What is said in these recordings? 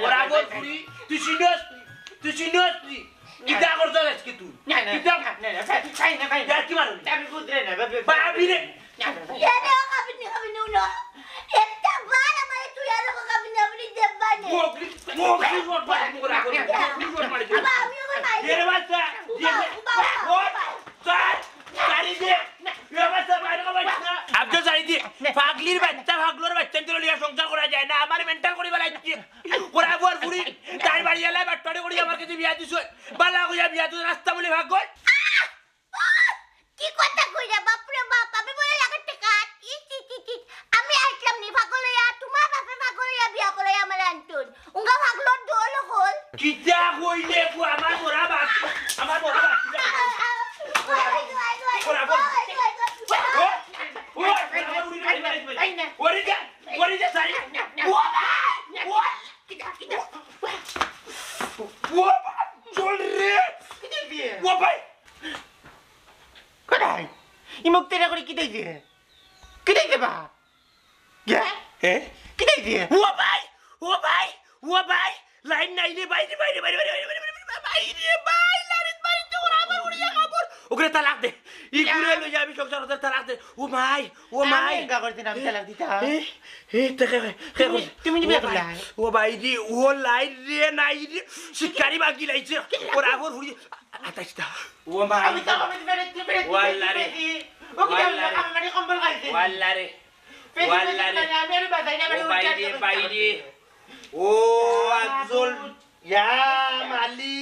ওরা বল পুরি তুই সিনিয়স কিটা করতে আজকে তুই কিটা না কি মারুন আমি বুঝরে না বাবি রে এরে কাবিনি উনো একটা বার আমারে তুই আর কাবিনি আপনি দেবানে মোগলি ওট মারি ওরা বল মোগলি ওট মারি বাবা আমি ওর মাই এরে বাচ্চা ওট সারি দে এরে বাচ্চা বাইরে বাচ্চা আব্দুল সারি দে পাগলির বাচ্চা ভাগলোর বাচ্চা তো লিয়া সংসার করা যায় না আমার মেন্টাল করি বলাইছি ওরা বল পুরি তার বাড়ি এলাই বাট্টাড়ে করি আমার কাছে বিয়া দিছ বালা কইয়া বিয়া তুই রাস্তা বলে ভাগ কর কি কথা কইরা বাপরে বাপ আমি বলে লাগাতে কাট ই আমি আইলাম নি ভাগলইয়া তোমার বাপে ভাগলইয়া বিয়া করাই আমার আন্টুন উঙ্গা ভাগলোর দোল হল কিটা কইলে কো আমার বড় বাপ ওরা বল ওরে যা সারি ও চল রে ও ভাই কোথায় ইমুক তেরা করে কি দিয়েছে বা কি দিয়েছে ও ভাই লাইন নাই রে ভাই লাইন মারি তো ওরা আমার উড়িয়া কাপড় ওকে তালাক দে ই ঘুরে লই যাবি সংসার হতে তালাক দে ও মাই গা করতে না আমি তালাক দিতা তুমি নিবে ও ভাই রে ও লাইন রে নাই রে শিকারি বাকি লাইছে ওরা আগর ঘুরি আতাইতা ও মাই আমি তো কমে দিবে ওয়াল্লা রে ও কি আমি কম্বল গাইছে ওয়াল্লা রে আমি আর বাজাই না বাইরে ও আজল ইয়া মালি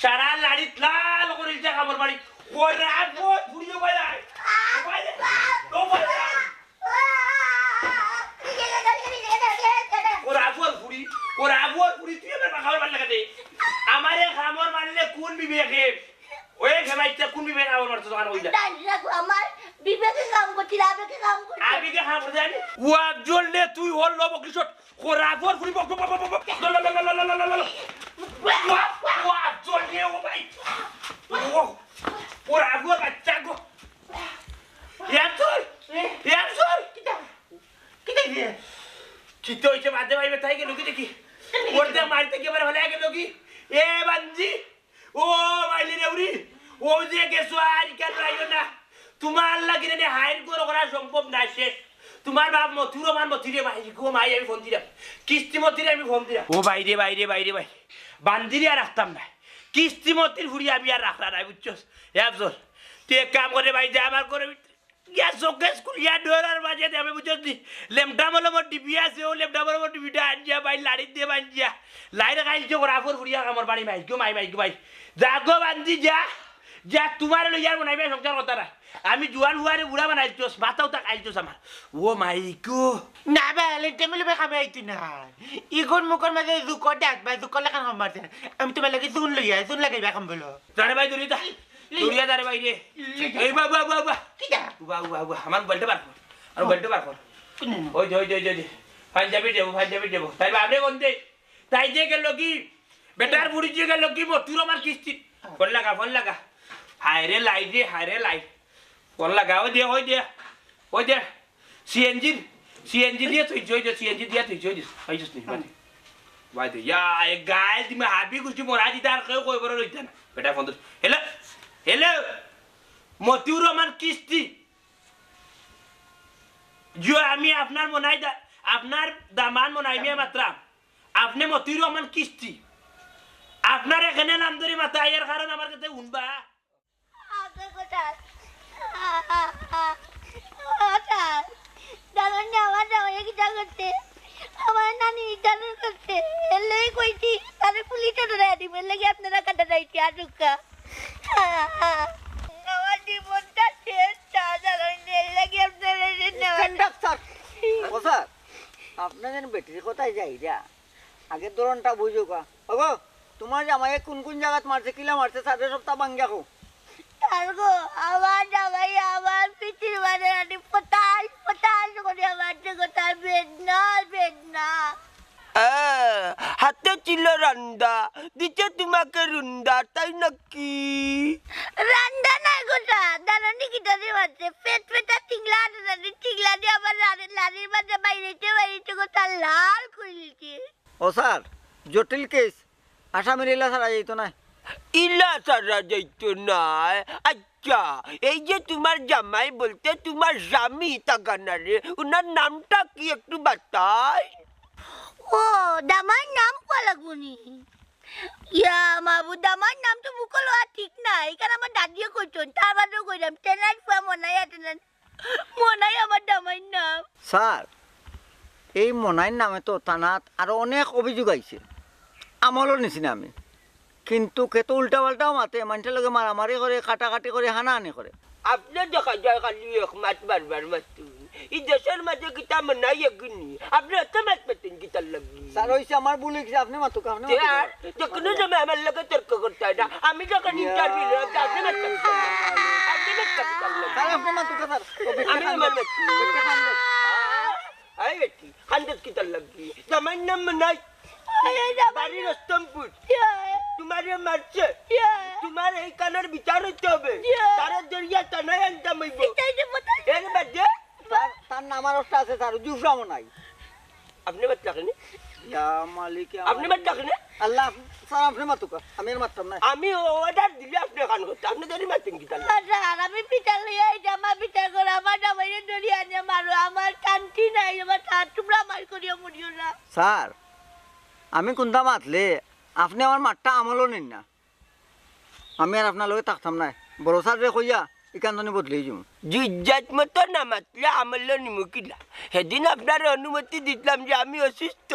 সারা লাড়িত লাল করে যা খবর বাড়ি ওরা বহুত ঘুরিয়ে বাজায় ওরা বল ঘুরি তুই আমার খাবার ভাল লাগাতে আমারে খামর মারলে কোন বিবেকে ওই খেমাইতে কোন বিবেকে খাবার মারতো তখন ওইটা আমার বিবেকে কাম করছি আবেগে কাম করছি আবিকে খাবার জানি ও আজল নে তুই হল লব কৃষক ওরা বল ঘুরি বক ও আজল নে ও ভাই ওরা বল বাচ্চা গো ইয়ামসল কি দিয়েছে চিত্ত হইছে বাদে ভাইবে তাই গেল কি দেখি ওরতে মারতে কি এবার হলে গেল কি এ বাঞ্জি ও মাইলি নেউরি ও যে গেছো আর কেন রাইও না তোমার লাগি রে হাইর করা সম্ভব না শেষ তোমার বাপ মথুরে ভাই গো মাই আমি ফোন দিলাম কিস্তি মতিরে আমি ফোন দিলাম ও বাইরে ভাই বান্দিরে আর রাখতাম না কিস্তি মতির ঘুরি আমি আর রাখলা নাই বুঝছস আফজল তুই এক কাম করে ভাই যা আমার করে ইয়া শোকেস কুলিয়া ডোরার মাঝে আমি বুঝছি লেমটা মলমর ডিবি আছে ও লেমটা মলমর ডিবিটা আনজিয়া ভাই লাড়ি দিয়ে বানজিয়া লাইরে খাইছো রাফর ফুরিয়া আমার বাড়ি ভাই গো মাই ভাই যা গো বানজি যা তোমার লইয়ার বনাইবে সংসার কথা না আমি জুয়ান হুয়ারে বুড়া বানাইছোস মাথাও তাক আইছোস আমার ও মাই গো না বেলে টেমিলে বে খাবে আইতি না ইগন মুকর মাঝে জুকো ডাক বা জুকো লাগান মারতে আমি তোমার লাগি জুন লাগাইবা খাম বলো জানে ভাই দরিয়া দারে ভাই রে এই বাবা কি দা বাবা আমার বলতে পারবো আর বলতে পারবো ওই যে পাঞ্জাবি দেবো তাই বাবরে বন্ধে তাই যে গেল কি বেটার বুড়ি যে গেল কি মতুর আমার কিস্তি ফোন লাগা হায় রে লাইট ফোন লাগা ওই দে সিএনজি দিয়ে তুই সিএনজি দিয়ে তুই পাইছিস নি ভাই তো ইয়া এক গায় তুমি হাবি গুছি মোরা দি তার কেউ কই বড় লইতা না বেটা ফোন हेलो মতিউর রহমান কিস্তি जो আমি আপনার মনাই আপনার দামান মনাইমিয়া মাত্রা আপনি মতিউর রহমান কিস্তি আপনার এখানে নাম ধরে মাথা আয়ার কারণ আমার কাছে উনবা আগে কোথায় দাঁড়ান আমার জামাই কি করতে আমার নানি জানার করতে এলেই কইছি তারে পুলিশে ধরে দিবে লাগি আপনারা কাটা যাইছি আজুকা আমার জীবনটা শেষ লাগে কন্ডাক্টর ও স্যার আপনাদের ব্যাটারি কোথায় যাই যা আগের ধরনটা বুঝো কা ওগো তোমার জামাই কোন জায়গাত মারছে কিলা মারছে সাড়ে সপ্তাহ ভাঙ্গা কো তারগো আমার জামাই আমার পিছির মানে আনি পতাল করে আমার জগতার বেদনা হাতে ছিল রান্দা দিচ্ছে তোমাকে রুন্দা তাই নাকি রান্না না গোটা দাঁড়ানি কিটা দিয়ে মারছে পেটা টিংলা দিয়ে আমার লাড়ির মাঝে বাইরেতে গোটা লাল খুলছে ও স্যার জটিল কেস আসামির ইলা ছাড়া যেত না ইলা সারা যাইতো নাই। আচ্ছা এই যে তোমার জামাই বলতে তোমার স্বামী তাকানা রে, ওনার নামটা কি একটু বাতাই? ও দামার নাম কোয়া লাগবো নি ইয়া মাবু দামার নাম তো মুখ লওয়া ঠিক নাই কারণ আমার দাদিও কইতেন তার বাদেও কইলাম টেনার ফুয়া মনাইয়া টেনার মনাই আমার দামার নাম স্যার এই মনাইর নামে তো থানাত আরো অনেক অভিযোগ আইছে আমলও নিছি না আমি, কিন্তু কেত উল্টা পাল্টাও মাতে মানুষের লগে মারামারি করে কাটাকাটি করে হানাহানি করে। আপনি দেখা যায় খালি এক মাত বারবার মাতুন, এই দেশের মাঝে কিতা মনাই এগুনি আপনি এত মাত মাতেন কিতার লাগি? স্যার হইছে আমার ভুল হইছে, আপনি মাতুক আপনি মাতুক। আর যখন সময় আমার লগে তর্ক করতে হয় না, আমি যখন ইন্টারভিউ লই আপনি মাত করতেন, আপনি মাত করতেন না। স্যার আপনি মাতুক স্যার আমি আমার মাত আই বেটি খান্দেত কিতার লাগি? জামাই নাম মনাই, বাড়ি রস্তমপুর, তোমারে মারছে, তোমার এই কানের বিচার হইতে হবে, তারা দরিয়া টানায় আনতাম হইব। এর বাদে স্যার তার নাম আর একটা আছে স্যার জুফরা মনাই। আপনি বাদ রাখেন, ইয়া মালিক আপনি বাদ রাখেন। আল্লাহ স্যার আপনি মাতুক আমি আর মারতাম না। আমি অর্ডার দিলে আপনি কান করতে, আপনি ধরে মারতেন কি তার? স্যার আমি পিঠা লইয়া জামা পিঠা করে আমার দামাইরে দড়িয়া নিয়ে মারো আমার কান্তি নাই আমার তার তোমরা মার করিয়া মরিও না স্যার আমি কোনটা মাতলে আপনি আমার মাঠটা আমলও নিন না, আমি আর আপনার লগে থাকতাম না। বড় স্যার রে কইয়া ইকান্তনি বদলে যাম। জিজ্জাত মতো না মাতলে আমল নিমুকিলা। সেদিন আপনার অনুমতি দিলাম যে আমি অসুস্থ,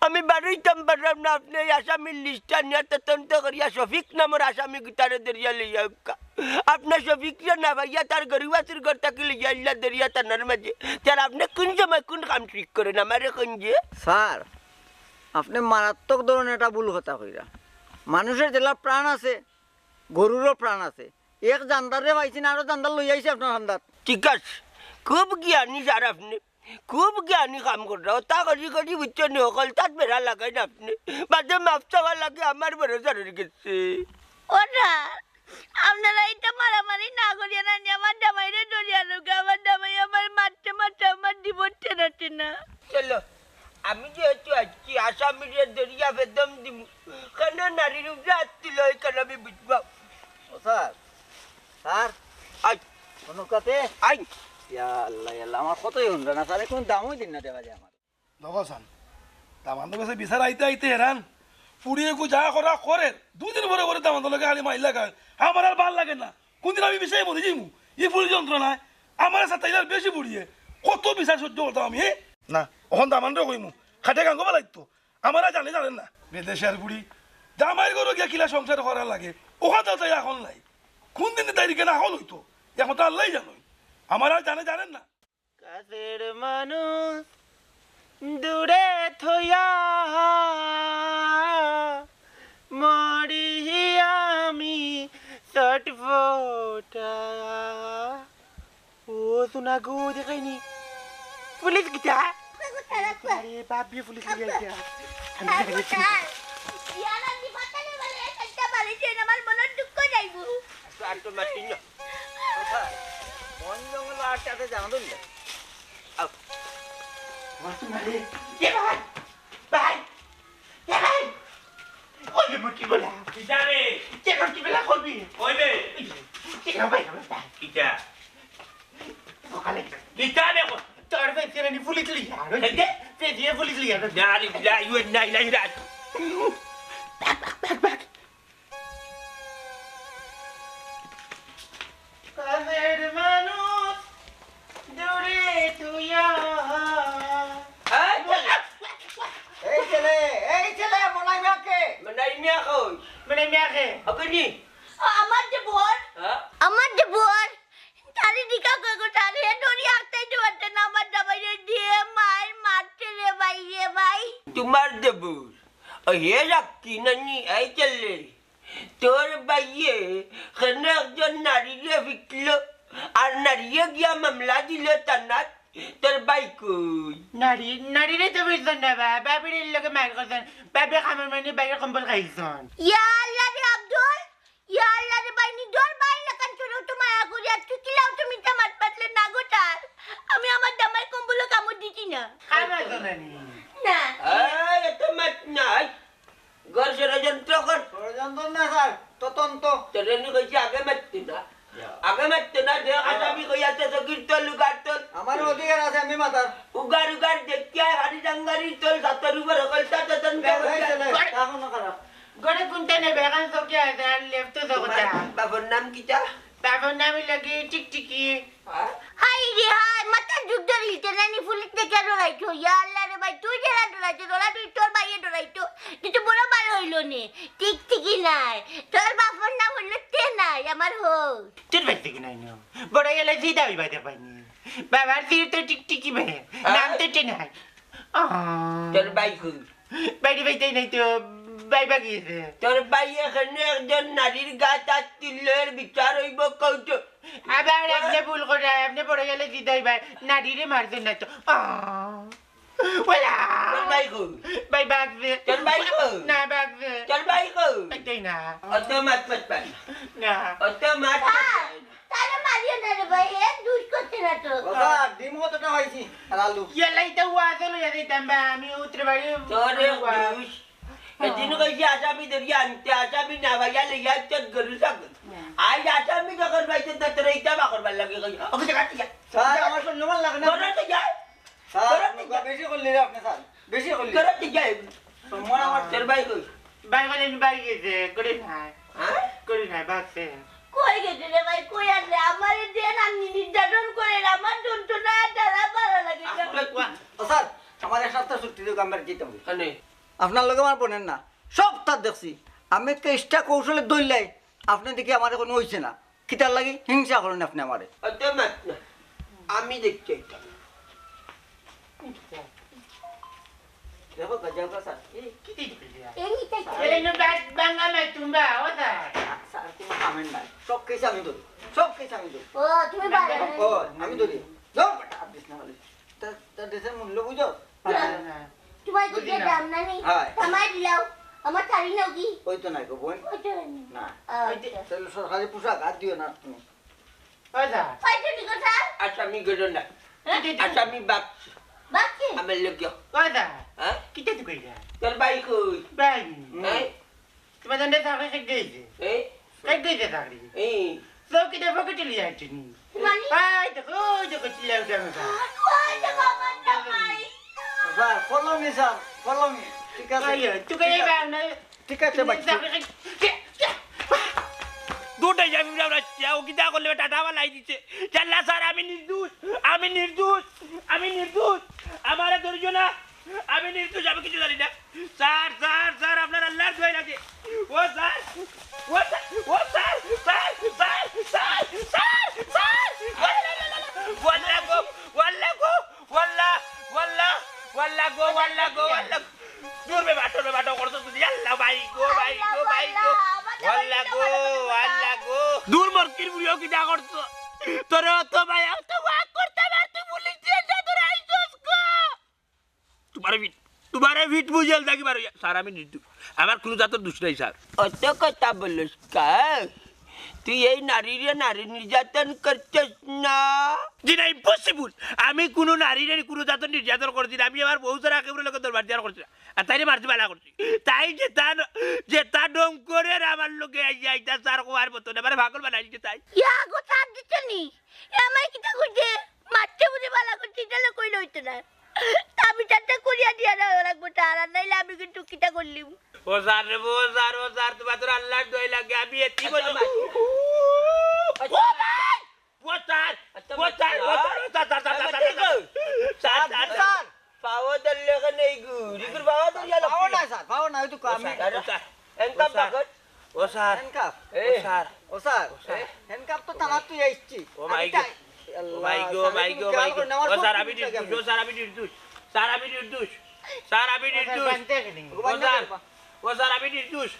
আমি বাড়িতাম পারলাম না, আপনি আসামির লিস্টটা নিয়ে তদন্ত করিয়া শফিক নামের আসামি গিটারে দরিয়া লইয়া আপনার শফিকরা না ভাইয়া তার গরিবাসীর ঘর তাকে লইয়া ইল্লা দরিয়া টানার মাঝে, তার আপনি কোন সময় কোন কাম ঠিক করেন আমারে কোন যে? স্যার আপনি মারাত্মক ধরনের একটা ভুল কথা কইরা, মানুষের জেলা প্রাণ আছে গরুরও প্রাণ আছে, এক জান্দারে পাইছেন আরো জান্দার লই আইছে আপনার হান্দাত। ঠিক আছে, খুব জ্ঞানী স্যার আপনি, খুব জ্ঞানী কাম করে তা করি করি বুঝছো নি অকল তাত বেড়া লাগাই না আপনি, বাদে মাপ চাওয়া লাগে আমার ভরসা রয়ে গেছে। ওরা আপনারা এটা মারামারি না করিয়া না আমার দামাইরে দড়িয়া লোক আমার দামাই আমার মারতে মারতে আমার জীবন টেনা টেনা চলো আমি যেহেতু আজকে আসামির দরিয়া বেদম দিব, কেন নারীর উপরে আসছিল কেন আমি বুঝবো। স্যার স্যার আই কোনো কাতে আই ইয়া আল্লাহ আল্লাহ আমার কতই হন্ডা না স্যার কোনো দামই দিন না দেওয়া যায় আমার। নগসান দামান্দ কাছে বিচার আইতে আইতে হেরান পুড়িয়ে কু যা করা করে দুদিন পরে পরে দামান্দ লাগে খালি মাইল লাগায় আমার আর ভাল লাগে না, কোনদিন আমি বিষয় মরে যাইমু এই পুরি যন্ত্রণায় আমার সাথে তাইলার বেশি পুড়িয়ে কত বিচার সহ্য করতাম আমি না ওখান দামান্ড কইমু খাটে গাঙ্গ লাগতো আমার আর জানেন না বিদেশের বুড়ি জামাইয়ের গরু গিয়া কিলা সংসার করার লাগে ওখান তাই এখন নাই, কোন দিন তারিখে না হল হইতো এখন তো আল্লাহ জানোই আমার আর জানেন না। কাছের মানুষ দূরে থইয়া মরি আমি চটফটা। ও শোনা গো দেখাইনি পুলিশ গিটা, আরে বাপরে পুলিশ লিয়ে গিয়া আমার মনের দুঃখ যাইব আর তো মাতি না বন জঙ্গল আর সাথে জানান না ভাই ভাই ওই মুটি বলা কিতাবে কেন কি বেলা করবি কইবে কেন ভাই কিতা সকালে কিতাবে তোর ফেসে নি পুলিশ লিয়া হেদে ফেসে পুলিশ লিয়া নারি লা ইউ নাই লাই রাত back. কাজের মানুষ দূরে তুইয়া এই ছেলে মনাই মাকে মানে মিয়া কই মানে মেয়াকে আপনি আমার যে বোন হ্যাঁ আমার যে বোন তারি দিকা গো তারি দড়ি আটতে জোতে না আমার দাবাইরে দিয়ে মারতে রে ভাই তোমার দেবুর হে রাখি নানি এই চলে তোর বাইয়ে কেন একজন নারীরে ফিকলো আর নারীয়ে গিয়া মামলা দিল তানাত তোর বাই কই? নারী রে তো বুঝছেন না বাবির লগে মার করছেন বাবি খামের মানে বাইরে কম্বল খাইছেন ইয়া আল্লাহ রে আব্দুল ইয়া আল্লাহ রে বাইনি দর বাই লাগান চলো তোমার আগরিয়া তুই কিলাও তুমি টামাট পাতলে না গোটার আমি আমার দামাই কম্বল কামড় দিছি না খাবার জানানি না এই এত মাত নাই ঘর ষড়যন্ত্র কর ষড়যন্ত্র না স্যার তদন্ত ট্রেনে কইছি আগে মারতে না আগে মারতে না যে আসামি কইয়াছে তো কীর্তন উগার তোল আমার অধিকার আছে আমি মাতার উগার উগার দেখিয়া হাড়ি ডাঙ্গারি তোল সাতর উপর হকলটা ততন এখন খারাপ গড়ে কোনটা নেবে এখন সবকে আছে আর লেফট তো কথা বাবার নাম কিটা বাবার নামে লাগে টিকটিকি হাই রে হাই মাথা যুগ ধরিতে নানি পুলিশ দেখে ডরাইছো ইয়া আল্লাহ রে ভাই তুই যারা ডরাইছো তোরা তুই তোর ভাইয়ে ডরাইছো কিন্তু বড় ভালো হইলো নে ঠিক ঠিকই নাই তোর বাপর নাম হইলো তে নাই আমার হোক তোর বাড়ি থেকে নাই নাম বড় গেলে জিদা হই বাইতে পাইনি বাবার দিয়ে তো টিকটিকি বে নাম তো টে নাই তোর ভাই কই বাইরে বাইতে নাই তো বাইবা গিয়েছে তোর ভাই এখানে একজন নারীর গা তার তিলের বিচার হইব কৌটো আবার আপনি ভুল করে আপনি পড়ে গেলে জিদাই ভাই নারীরে মারছেন না তো ওলা তোর ভাই কই ভাই বাগবে তোর ভাই কই না বাগবে তোর ভাই কই এটাই না অত মাত পাত পাই না অত মাত তাহলে মারিও না রে ভাই এ দুষ করছে না তো স্যার ডিম কতটা হয়েছি আর আলু ইয়ালাই তো ওয়াজল হয়ে দিতাম বা আমি উত্তর বাড়ি তোর দুষ এদিন কইছি আসামি ধরিয়া আনতে আসামি না ভাইয়া লইয়া চট গরু সাগর আজ আসামি যখন ভাইতে তোর এইটা বাকরবার লাগে কই ওকে দেখা ঠিক স্যার আমার সন্মান লাগে না তোর তো যায় স্যার আপনি বেশি করলি রে আপনি স্যার বেশি করলি তোর তো যায় সম্মান আমার তোর ভাই কই ভাই বলেন বাড়ি গেছে করে না হ্যাঁ করে না বাগছে কই গেছে রে ভাই কই আছে আমার দেন আমি নির্যাতন করে আমার যন্ত্রণা দ্বারা ভালো লাগে না স্যার আমার এক সপ্তাহ ছুটি দিও আমরা যেতে হবে কানে আপনার লগে আমার বোনের না সব তার দেখছি আমি চেষ্টা কৌশলে দৌড়লাই আপনি দেখি আমার কোনো হয়েছে না কিতার লাগে হিংসা করেন আপনি আমারে অত মাত না আমি দেখছি এটা দেখো গজাও স্যার কি দিতে দিয়া এইটা এলে নো ব্যাগ বাঙ্গা মে তুমবা ওদা স্যার কোনো কামেন নাই সব কিছু আমি ধরি সব কিছু আমি ধরি ও তুমি ভালো ও আমি ধরি যাও বেটা আপনি না বলে তার দেশের মূল্য বুঝো তোমার দিকে দাম না নেই হ্যাঁ। তোমার দিলাও আমার শাড়ি নাও কি ওই তো নাই গো বোন ওইটা না আচ্ছা তাহলে সরকারি পোশাক আর দিও না তুমি ওদা ওইটা ঠিক আছে আসামি গেল না আসামি বাপ বাকি আমার লোক ওদা হ্যাঁ কি দিতে কইরা তোর ভাই কই ভাই হ্যাঁ তোমার দন্ডে থাকলে সে গেছে এই কাই গেছে থাকলি এই সব কি দেখো কি চলে যাচ্ছে নি মানে আই দেখো দেখো চিল্লা উঠে না ওইটা বাবা জামাই sir follow me sir follow me ঠিক আছে আইও তুই কে বা না ঠিক আছে বাচ্চা দুটাই যাবি ও কিতা করলে টাটা লাই দিচ্ছে চাল্লা স্যার আমি নির্দোষ আমি নির্দোষ আমি নির্দোষ আমারে ধরছো না আমি নির্দোষ আমি কিছু জানি না স্যার স্যার স্যার আপনার আল্লাহর দোয়াই লাগে ও স্যার ও স্যার ও sir sir sir sir sir sir ওয়াল্লাহ গো ওয়াল্লাহ গো ওয়াল্লাহ ওয়াল্লাহ ওয়াল্লাহ গো ওয়াল্লাহ গো ওয়াল্লাহ দূর মে বাটো করছো তুই আল্লাহ ভাই গো ভাই গো ভাই গো ওয়াল্লাহ গো ওয়াল্লাহ গো দূর মরকির বুড়িও কি দা করছো তোরে তো ভাই তো ওয়াক করতে পার তুই পুলিশ দিয়ে যা তোর আইছস গো তোমারে ভিট বুঝেল থাকি পারো স্যার আমি নির্দোষ আমার কোনো জাতের দোষ নাই স্যার অত কথা বলিস কার তুই এই নারী নির্যাতন করছিস না জি না ইম্পসিবল আমি কোনো নারীর কোনো জাতের নির্যাতন করছি না আমি আমার বউ সারা একেবারে লোকের দরবার দেওয়ার করছি না আর তাই মারতে বেলা করছি তাই যে তা ডম করে আমার লোকে আইতা স্যার কোয়ার মতো না মানে ভাগল বানাই দিচ্ছে তাই ইয়া গো ছাড় দিচ্ছে নি আমার কিটা কইছে মারতে বুঝে ভালো করছি তাহলে কই লইতে না আমি চারটা করিয়া দিয়া না লাগবো তার আর নাইলে আমি কিন্তু কিটা করলিম ও স্যার রে ও স্যার তোমার তোর আল্লাহর দোয়াই লাগে আমি এতি বলি স্যার পাওয়া দলে নেই গুড়িগুর পাওয়া দলে পাও না স্যার পাও না হয়তো আমি এনকাম বাগত ও স্যার হ্যান্ডকাপ ও স্যার ও স্যার হ্যান্ডকাপ তো টানা তুই আইছি ও মাই গড ও মাই গড ও স্যার আমি নির্দোষ স্যার আমি নির্দোষ স্যার আমি নির্দোষ স্যার আমি নির্দোষ ও স্যার আমি নির্দোষ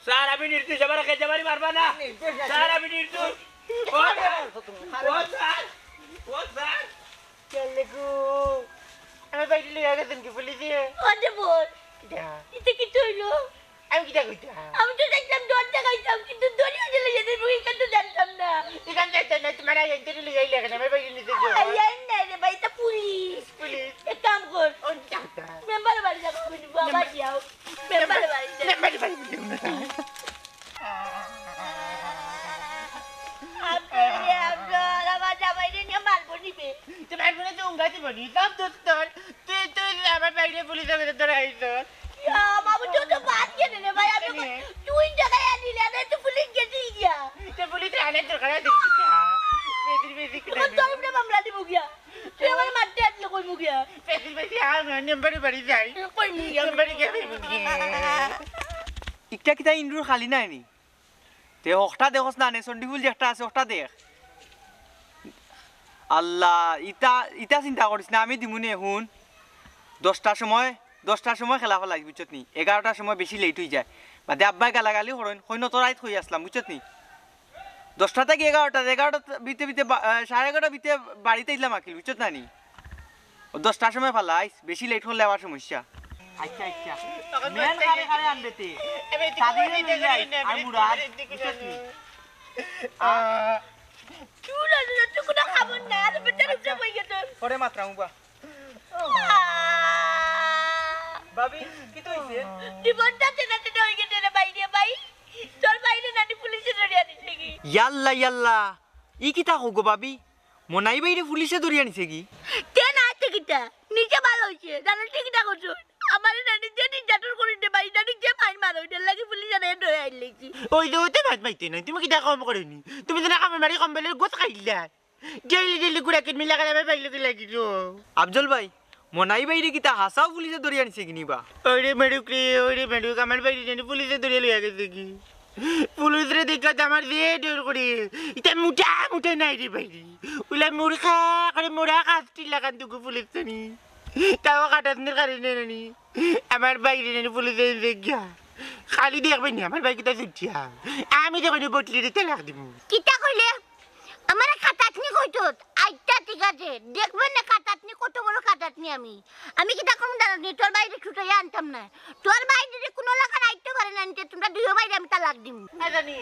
স্যার আমি নির্দোষ আমার খেতে পারি মারবা না স্যার আমি নির্দোষ ও স্যার ও স্যার চলে গো আমি বাইরে লইয়া গেছেন কি পুলিশে ওরে বোন কিটা এটা কি হইলো আমি কিটা কইতা আমি তো দেখলাম দরজা খাইতাম কিন্তু দড়িও চলে যেতে মুই কিন্তু জানতাম না এখান থেকে না তোমার এন্টারি লইয়া আইলা কেন আমি বাইরে নিতে যাও আই না রে ভাই এটা পুলিশ পুলিশ এক কাম কর ওন চাটা মেম্বার বাড়ি যাবো বাবা যাও মামলা দিব নি সব দোস্তর তুই আমার বাইরে পুলিশের কাছে ধরে আইছ বাবু তুই তো বাদ কেন রে ভাই আমি তুই টাকায় আনিলে না তো পুলিশ গেছি গিয়া তো পুলিশে আনার দরকার দেখি বেশি তোর তো আমরা মামলা দিব গিয়া তুই আমার মারতে আসলে কই মুগিয়া বেশি আমার নাম্বারে বাড়ি যাই কই মুগিয়া নাম্বারে গেলে ইটা কিতা ইন্দুর খালি নাই নি তে হকটা দেখছ না নে চণ্ডীফুল যে একটা আছে হকটা দেখ আল্লাহ ইটা ইটা চিন্তা করিস না আমি দিমুনে শুন 10টার সময় খেলা ফেলাই বুঝছত নি 11টার সময় বেশি লেট হয়ে যায় বাদে আব্বাই গালাগালি করেন সৈন্য তোরাইত হয়ে আসলাম বুঝছত নি 10টা থেকে 11টা বিতে 11:30 বিতে বাড়িতে এলাম আকিল বুঝছত না নি 10টার সময় ফেলাইস বেশি লেট হলে আবার সমস্যা আচ্ছা মেন খারে খারে আনবে তে সাদিনে নিয়ে যাই আর মুরাদ বুঝছত নি তুই না তুই কোনো খাবার না আর বেটা রুচে বই গেছে পরে মাত্রা মুবা ভাবি কি তো হইছে জীবনটা চেনা চেনা হয়ে গেছে রে বাইরে ভাই তোর বাইরে নানি পুলিশে ধরে আনিছে কি ইয়াল্লা ই কিতা হগো ভাবি মনাই বাইরে পুলিশে ধরে আনিছে কি তে না টিকিটা নিচে ভালো হইছে জানো টিকিটা করছো আমার নানি যে নির্যাতন করে দে ভাই নানি যে মার মার ওইটা লাগি পুলিশে ধরে আইলেছি ওই যে মাত মাইতে নাই তুমি কিটা কম করেনি তুমি যেন কামে মারি কম্বলের গোছ খাইলা ডেইলি গুড়া কিনমি লাগা আমি বাইলে লাগিছো আফজল ভাই মনাই বাইরে কিতা হাসাও পুলিশে ধরে আনিছে কি নিবা ওরে মেডুক আমার বাইরে জানি পুলিশে ধরে লইয়া গেছে কি পুলিশরে দেখা আমার যে ডর করে এটা মুঠা নাই রে বাইরে ওলা মুরখা করে মোরা কাজটি লাগান তুকু পুলিশ জানি তাও কাটাতনের কারণে নানি আমার বাইরে জানি পুলিশে দেখা খালি দেখবেন আমার বাইক কিটা ছুটিয়া আমি যখন বটলিতে তেলাক দিব কিটা কইলে আমার খাতাতনি কইতো আইটা ঠিক আছে দেখবেন না খাতাতনি কত বড় খাতাতনি আমি কিটা কোন জানি তোর বাইরে ছুটাইয়া আনতাম না তোর বাইরে যদি কোনো লাগান আইতে পারে না আনতে তোমরা দুই বাইরে আমি তালাক দিব জানি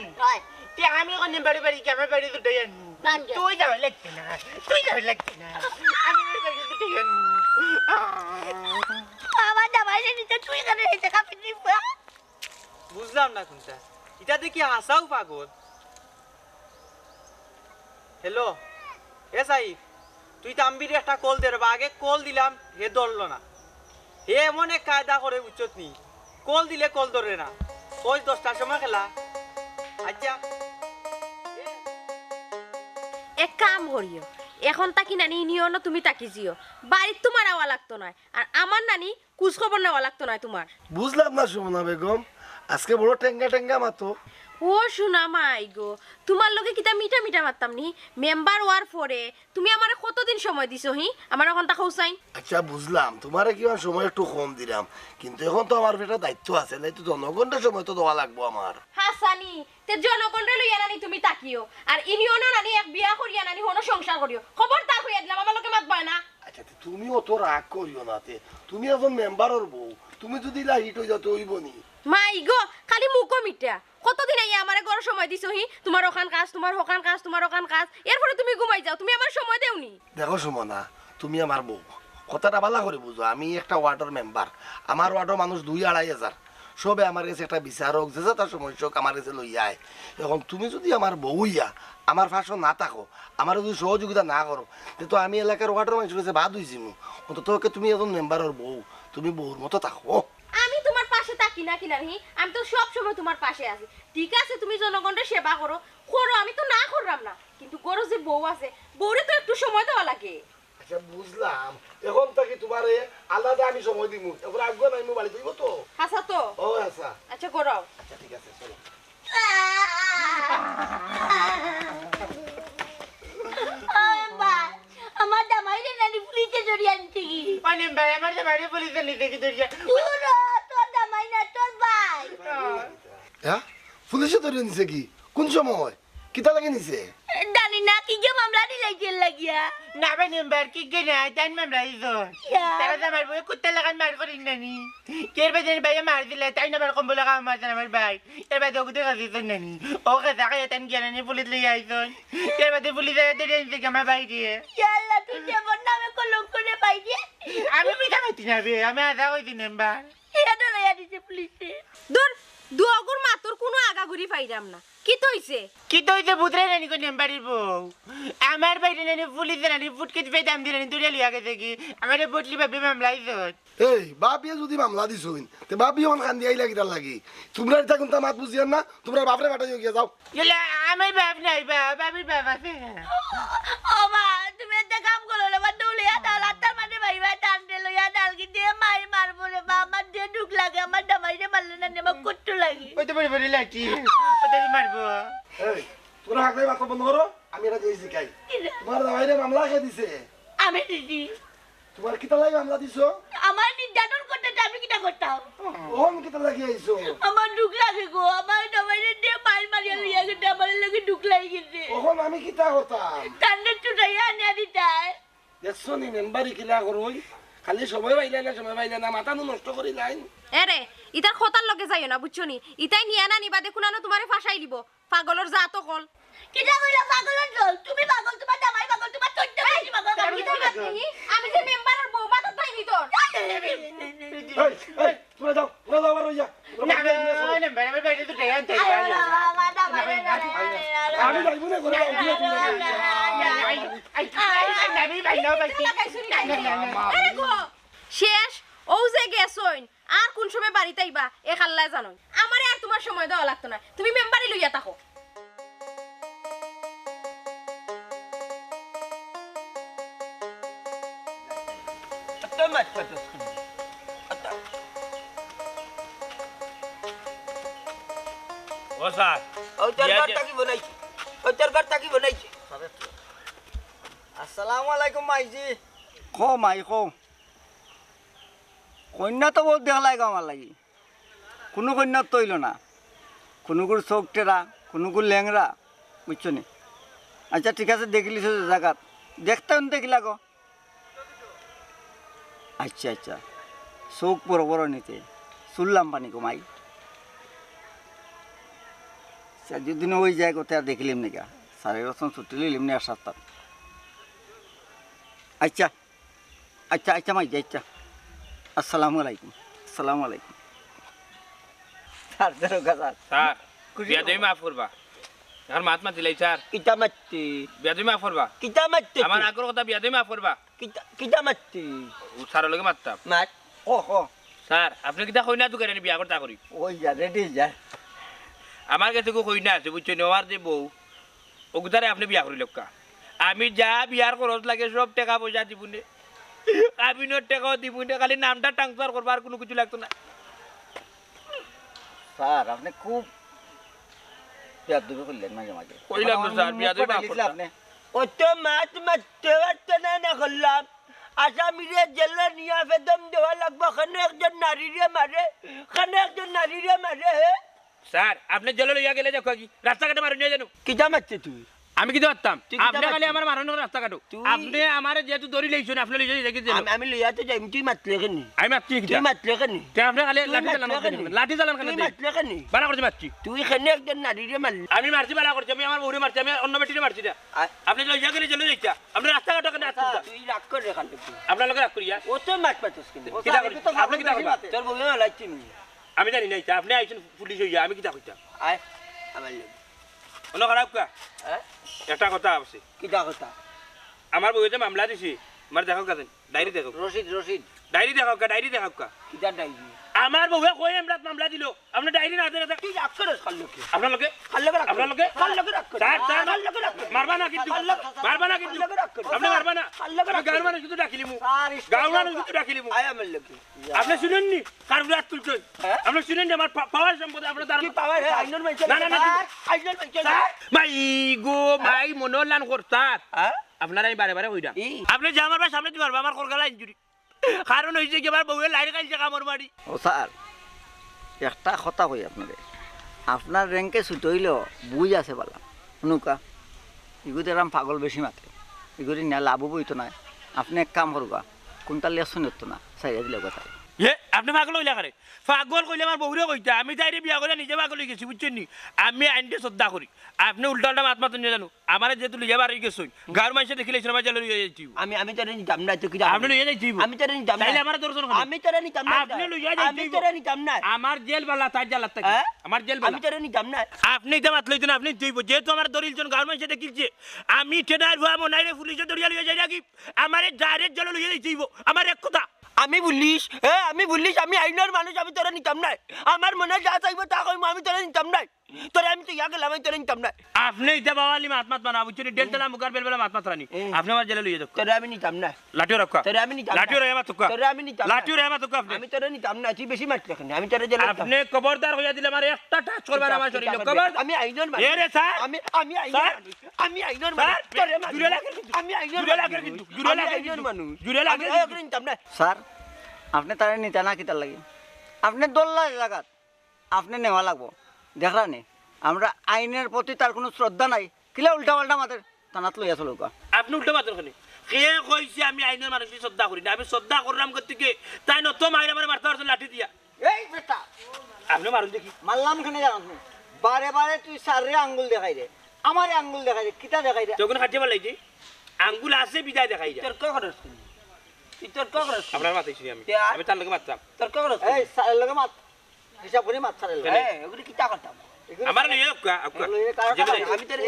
তে আমি কোন বাড়ি আমার বাড়ি দুটাই আনবো তুই যাবে লাগছে না আমি বাড়ি দুটাই আনবো আমার জামাই নিতে তুই করে নিতে কাপি দিবা বুঝলাম না কোনটা এটা দেখি হাসাও পাগল হ্যালো এ সাইফ তুই তাম্বির একটা কল দে রে আগে কল দিলাম হে ধরলো না হে এমন এক কায়দা করে বুঝছত নি কল দিলে কল ধরে না ওই 10টার সময় খেলা আচ্ছা এক কাম করিও এখন তাকি নানি নিও না তুমি তাকি জিও বাড়ির তোমার আওয়া লাগতো না আর আমার নানি কুছ খবর নেওয়া লাগতো না তোমার বুঝলাম না সুমনা বেগম আজকে বড় টেঙ্গা মাতো ও শোনা মাই গো তোমার লগে কিতা মিঠা মারতাম নি মেম্বার হওয়ার পরে তুমি আমারে কতদিন সময় দিছো হি আমার এখন তা খৌসাই আচ্ছা বুঝলাম তোমারে কি সময় একটু কম দিলাম কিন্তু এখন তো আমার একটা দায়িত্ব আছে তাই তো জনগণের সময় তো দেওয়া লাগবো আমার হাসানি তে জনগণরে লইয়া নানি তুমি তাকিও আর ইনিওনো নানি এক বিয়া করিয়া নানি হনো সংসার করিও খবরদার হইয়া দিলাম আমার লগে মাতবায় না আচ্ছা তুমি অত রাগ করিও না তে তুমি এখন মেম্বারের বউ তুমি যদি লাইট হয়ে যাতে হইব নি মাই গো খালি মুখো মিঠা কতদিন আইয়া আমারে ঘর সময় দিছো হি তোমার ওখান কাজ তোমার ওখান কাজ এরপরে তুমি ঘুমাই যাও তুমি আমার সময় দেওনি দেখো সুমনা তুমি আমার বউ কথাটা ভালো করে বুঝো আমি একটা ওয়ার্ডের মেম্বার আমার ওয়ার্ডের মানুষ 2-2.5 সবে আমার কাছে একটা বিচারক যে তার সমস্যক আমার কাছে লইয়া আয় এখন তুমি যদি আমার বউ ইয়া আমার ফাঁসো না থাকো আমার যদি সহযোগিতা না করো তো আমি এলাকার ওয়ার্ডের মানুষের কাছে বাদ হয়েছি অন্তত তুমি এখন মেম্বারের বউ তুমি বউর মতো থাকো আমি তোমার পাশে থাকি না কিনা হি আমি তো সব সময় তোমার পাশে আছি ঠিক আছে তুমি জনগণের সেবা করো আমি তো না করলাম না কিন্তু গরো যে বউ আছে বউরে তো একটু সময় দেওয়া লাগে আচ্ছা বুঝলাম এখন থেকে তোমারে আলাদা আমি সময় দিব এবার আগ্রহ নাই মোবাইল দিব তো হাসা তো ও আচ্ছা আচ্ছা করো আচ্ছা ঠিক আছে চলো আমার জামাই নানি পুলিশে ধরে আনছে কি মানে ভাই আমার বাড়ি পুলিশে নিতে কি ধরিয়া তোর জামাই না তোর ভাই হ্যাঁ পুলিশে ধরে নিছে কি কোন সময় কিতা লাগে নিছে জানি না কি যে মামলা দিলাইছে লাগিয়া না ভাই মেম্বার কি গেনা তাই মামলা দিছো তারা তো আমার বই কুত্তা লাগান মার করি নানি কের বাজে ভাই মার দিলে তাই না বার কম্বল লাগা মার আমার ভাই এর বাদে ওকে কাছে তো নানি ও কাছে কাছে তাই গেনানি পুলিশ লই আইছন এর বাদে পুলিশে ধরে আনছে আমার ভাই দিয়ে আল্লাহ তুই যেমন নামে কলম করে পাইছে আমি মিঠা মাইতি না বে আমি আধা কইছি মেম্বার এটা লইয়া দিছে পুলিশে দূর দুয়াগুর মাতর কোনো আগাগুড়ি পাইরাম না কি তইছে কি তো হইছে বুতরে নানি কোন নেম্বারির বউ আমার বাইরে নানি পুলিশে নানি ফুটকে দিবে দাম দিয়ে নানি দূরে লিয়া গেছে কি আমার বটলি ভাবি মামলা ইজত এই বাপিয়ে যদি মামলা দিছইন তে বাপি অন খান দিয়াই লাগি তার লাগি তোমরা এটা কোনটা মাত বুঝিয়ান না তোমরা বাপরে বাটাই গিয়ে যাও ইলা আমার বাপ নাই বাপ বাবির বাপ আছে ও মা তুমি একটা কাম করো না আমার দৌলিয়া ডাল আত্মার মানে ভাইবা টান দে লইয়া ডাল কি দিয়ে মাই মারবো রে মা আমার দিয়ে ঢুক লাগে আমার ডামাইরে মারলে না নেমা কুট্টু লাগে ওই তো বড় বড় লাঠি ওটা মারবো এই তোরা হাকলে মাথা বন্ধ করো আমি এটা কইছি কাই তোমার দাওয়াইরে মামলা কে দিছে আমি দিদি তোমার কিতা লাগি মামলা দিছো আমার নির্যাতন করতে আমি কিটা করতাম ওন কিতা লাগি আইছো আমার ঢুক লাগে গো আমার ডামাইরে দিয়ে মাই মারিয়া লইয়া গেছে আমার লাগে ঢুক লাগি গেছে ওখন আমি কিতা করতাম টান্ডে চুটাইয়া আনিয়া দিতাই দেখছো নি মেম্বারি কিলা করই খালি সময় পাইলা না মাথা নষ্ট করি নাই এরে ইতার খতার লগে যাইও না বুঝছো নি ইতাই নিয়া না নিবা দেখুন না তোমারে ফাঁসাই দিব পাগলর জাত কল কিটা কইলা পাগলের দল তুমি পাগল তোমার জামাই পাগল তোমার চোদ্দ বেশি পাগল আমি যে মেম্বারের বউ মাথা তাই ভিতর এই তোরা যাও আবার হইয়া না নাম্বার আমার বাইরে তো টাকা আনতে আমি যাইব না করে শেষ ও যে গেছইন আর কোন সময় বাড়িতে আইবা এ খাল্লায় জানো আমারে আর তোমার সময় দেওয়া লাগতো না তুমি মেম্বারই লইয়া থাকো তো মাছ পাতস ও স্যার ওই তরকারটা কি বানাইছি ওই তরকারটা কি বানাইছি আসসালামু আলাইকুম মাইজি কো মাই কো কন্যা তো বহুত দেখ লাগে আমার লাগি কোনো কন্যার তৈল না কোনোগুর চোখ টেরা কোনোগুর ল্যাংরা বুঝছো নি আচ্ছা ঠিক আছে দেখিলিস জায়গাত দেখতে দেখিলা গো আচ্ছা আচ্ছা চোখ বড় বড় নিতে শুনলাম পানি কমাই যদি না ওই যায় কোথায় দেখিলিম নাকি সাড়ে রসন ছুটি লিম নি আর সাতটা আচ্ছা আচ্ছা আচ্ছা মাইজি আচ্ছা আসসালামু আলাইকুম আসসালামু আলাইকুম স্যার দরকার স্যার বিয়াদবি মাফ করবা এখন মাত মাতি লাই স্যার কিতা মারতি বিয়াদবি মাফ করবা কিতা মারতি আমার আগর কথা বিয়াদবি মাফ করবা কিতা মারতি স্যারের লগে মারতাম মাত ও ও স্যার আপনি কিতা কই না তো করেন বিয়া করতা করি ওই যা রেডি যা আমার কাছে কই না আছে বুঝছেন আমার যে বউ ওগুদারে আপনি বিয়া করি লোকা আমি যা বিয়ার খরচ লাগে সব টাকা পয়সা দিবুনে আবিনোর টাকাও দিবুনে খালি নামটা ট্রান্সফার করবার কোনো কিছু লাগতো না স্যার আপনি খুব বেয়াদবি করলেন মাঝে মাঝে কইলাম তো স্যার বিয়াদবি মাফ করতাম আপনি ও তো মাছ মারতে পারতে না করলাম আসামিরে জেলে নিয়ে বেদম দেওয়া লাগবো খানে একজন নারীরে মারে স্যার আপনি জেলে লইয়া গেলে দেখো কি রাস্তাঘাটে মারুন জানো কিতা মারতে তুই আমি কি পারতাম তুই কিতা আপনি খালি পারতি? আমার মারানোর রাস্তা কাটো তুই- আপনি আমার যেহেতু দড়ি লইছেন আপনি লইছেন দেখি আমি লইয়াতে যাই তুই মারলে কেন আমি মারছি কি তুই মারলে কেন আপনি খালি তুই লাঠি মারলে চালানো কেন? লাঠি চালান কেন তুই মারলে কেন বানা করছি মারছি তুই খানে একজন নারীরে মারলি আমি মারছি বানা করছি আমি আমার বউরে মারছি আমি অন্য বেটিরে মারছি না আপনি লইয়া গেলে চলে যাইতা আপনি রাস্তাঘাটে কেন আসছেন তুই রাগ করে খালে আপনার লগে রাখ করিয়া ও তো মাছ পাচ্ছিস কিন্তু কিতা করি আপনি কিতা করবা তোর বউ লাগছি আমি জানি না ইচ্ছা আপনি আইছেন পুলিশ হইয়া আমি কিতা কইতাম আয় আমার লোক অন্য খারাপ কা হ্যাঁ একটা কথা আছে কিতা কথা আমার বউতে মামলা দিছি আমার দেখো কাছেন ডায়েরি দেখো রশিদ ডায়েরি দেখো কা কিতা ডাইবি আমার বউয়ে কই আমরা মামলা দিল আপনি ডায়েরি না দেন তুই রাগ করে খাল্লোকে আপনার লগে খাল্লোকে আপনার লগে খাল্লোকে রাগ করে স্যার স্যার খাল্লোকে রাগ করে মারবা না কিন্তু মারবা না কিন্তু আপনি মারবা না আমি গাঁর মানুষ কিন্তু ডাকিলিমু গাঁর মানুষ কিন্তু ডাকিলিমু আয় আমার লোকে আপনি শুনেননি কার রাত তুলছেন হ্যাঁ? আপনি শুনেননি আমার পাওয়ার সম্পদে আপনার দ্বারা কি পাওয়ার হে আইনর মাইছে না, না, না, আইনর মাইছে মাই গো ভাই মনোলান করতার হ্যাঁ আপনারা এই বারে বারে কইরা ই। আপনি যা আমার সামনে দিতে পারবা আমার কলকাতা ইনজুরি কারণ হইছে কি আমার বউয়ের লাইন কাইছে কামর মারি ও স্যার একটা কথা কই আপনাদের আপনার র্যাঙ্কে ছুট হইলেও বুঝ আছে বলা শুনুকা এগুলো এরম পাগল বেশি মাত্রে এগুলি না লাভ বইতো না আপনি এক কাম করবা কোনটা লেসন হতো না সাইয়া দিলে কথা এ আপনি পাগল হইলা করে পাগল কইলে আমার বহুরে কইতা আমি তাইরে বিয়া করে নিজে পাগল হয়ে গেছি বুঝছেন নি আমি আইনতে শ্রদ্ধা করি আপনি উল্টা উল্টা মাত মাত জানো আমার যেহেতু লিয়া বার হয়ে গেছুন গাঁর মানুষে দেখিলে সিনেমা চালু হয়ে যাইছি আমি তোরে নিতাম না তুই আপনি লইয়া যাইছি আমি তোরে নিতাম না তাইলে আমার দর্শন আমি তোরে নিতাম না আপনি লইয়া আমি যাইছি তোরে নিতাম না আমার জেল বালা তার জালাত থাকে হ্যাঁ? আমার জেল আমি বালা তোরে নিতাম না আপনি তো মাত লইতেন আপনি তুইব যেহেতু আমার দরিলজন গাঁর মানুষে দেখিলছে আমি ঠেডার ভুয়া মনাইরে পুলিশে দরিয়া লইয়া যাই রাখি আমার ডাইরেক্ট জেল লইয়া যাইছি আমার এক কথা আমি বলিস আমি আইনের মানুষ আমি তোরে নিতাম না আমার মনে যা চাইবো তা কইম আমি তোরে নিতাম না তোরে আমি তো ইয়া গেলাম আমি তোরে নিতাম না আপনি এটা বাওয়ালি মাত মাত বানা বুঝছেন ডেলতলা মুগার বেলবেলা মাত মাত রানি আপনি আমার জেলে লইয়া যাও তোরে আমি নিতাম না লাঠিও রাখা তোরে আমি নিতাম না লাঠিও রেমা তুকা তোরে আমি নিতাম না লাঠিও রেমা তুকা আপনি আমি তোরে নিতাম না তুই বেশি মারছ কেন আমি তোরে জেলে আপনি খবরদার হইয়া দিলে আমার একটা টাচ করবার আমার শরীরে খবর আমি আইনের মানুষ এ রে স্যার আমি আইনের মানুষ আমি আইনের মানুষ তোরে জুরে লাগে আমি আইনের জুরে লাগে কিন্তু জুরে লাগে আইনের মানুষ জুরে লাগে আমি নিতাম না স্যার আপনি তারে নিতে না কিতার লাগে আপনি দোল্লা জায়গাত আপনি নেওয়া লাগবো দেখরা নি আমরা আইনের প্রতি তার কোনো শ্রদ্ধা নাই কিলা উল্টা পাল্টা মাতের টানাত লইয়া চলো আপনি উল্টা মাত্র খালি কে কইছে আমি আইনের মানুষকে শ্রদ্ধা করি না আমি শ্রদ্ধা করলাম করতে তাই নত মাইরে আমার মারতে পারছেন লাঠি দিয়া এই বেটা আপনি মারুন দেখি মারলাম খানে জানাস নি বারে বারে তুই সারে আঙ্গুল দেখাই দে আমারে আঙ্গুল দেখাই দে কিতা দেখাই দে যখন খাটিয়ে পারলাইছি আঙ্গুল আছে বিদায় দেখাই যায় তোর ক করছ তোর ক করছ আপনার মাথাইছি আমি তার লগে মারতাম তোর ক করছ এই সারের লগে মাত হিসাব করে মাত সারের লগে এগুলি কিতা করতাম আমার লইয়া আপকা আপকা আমি তোরে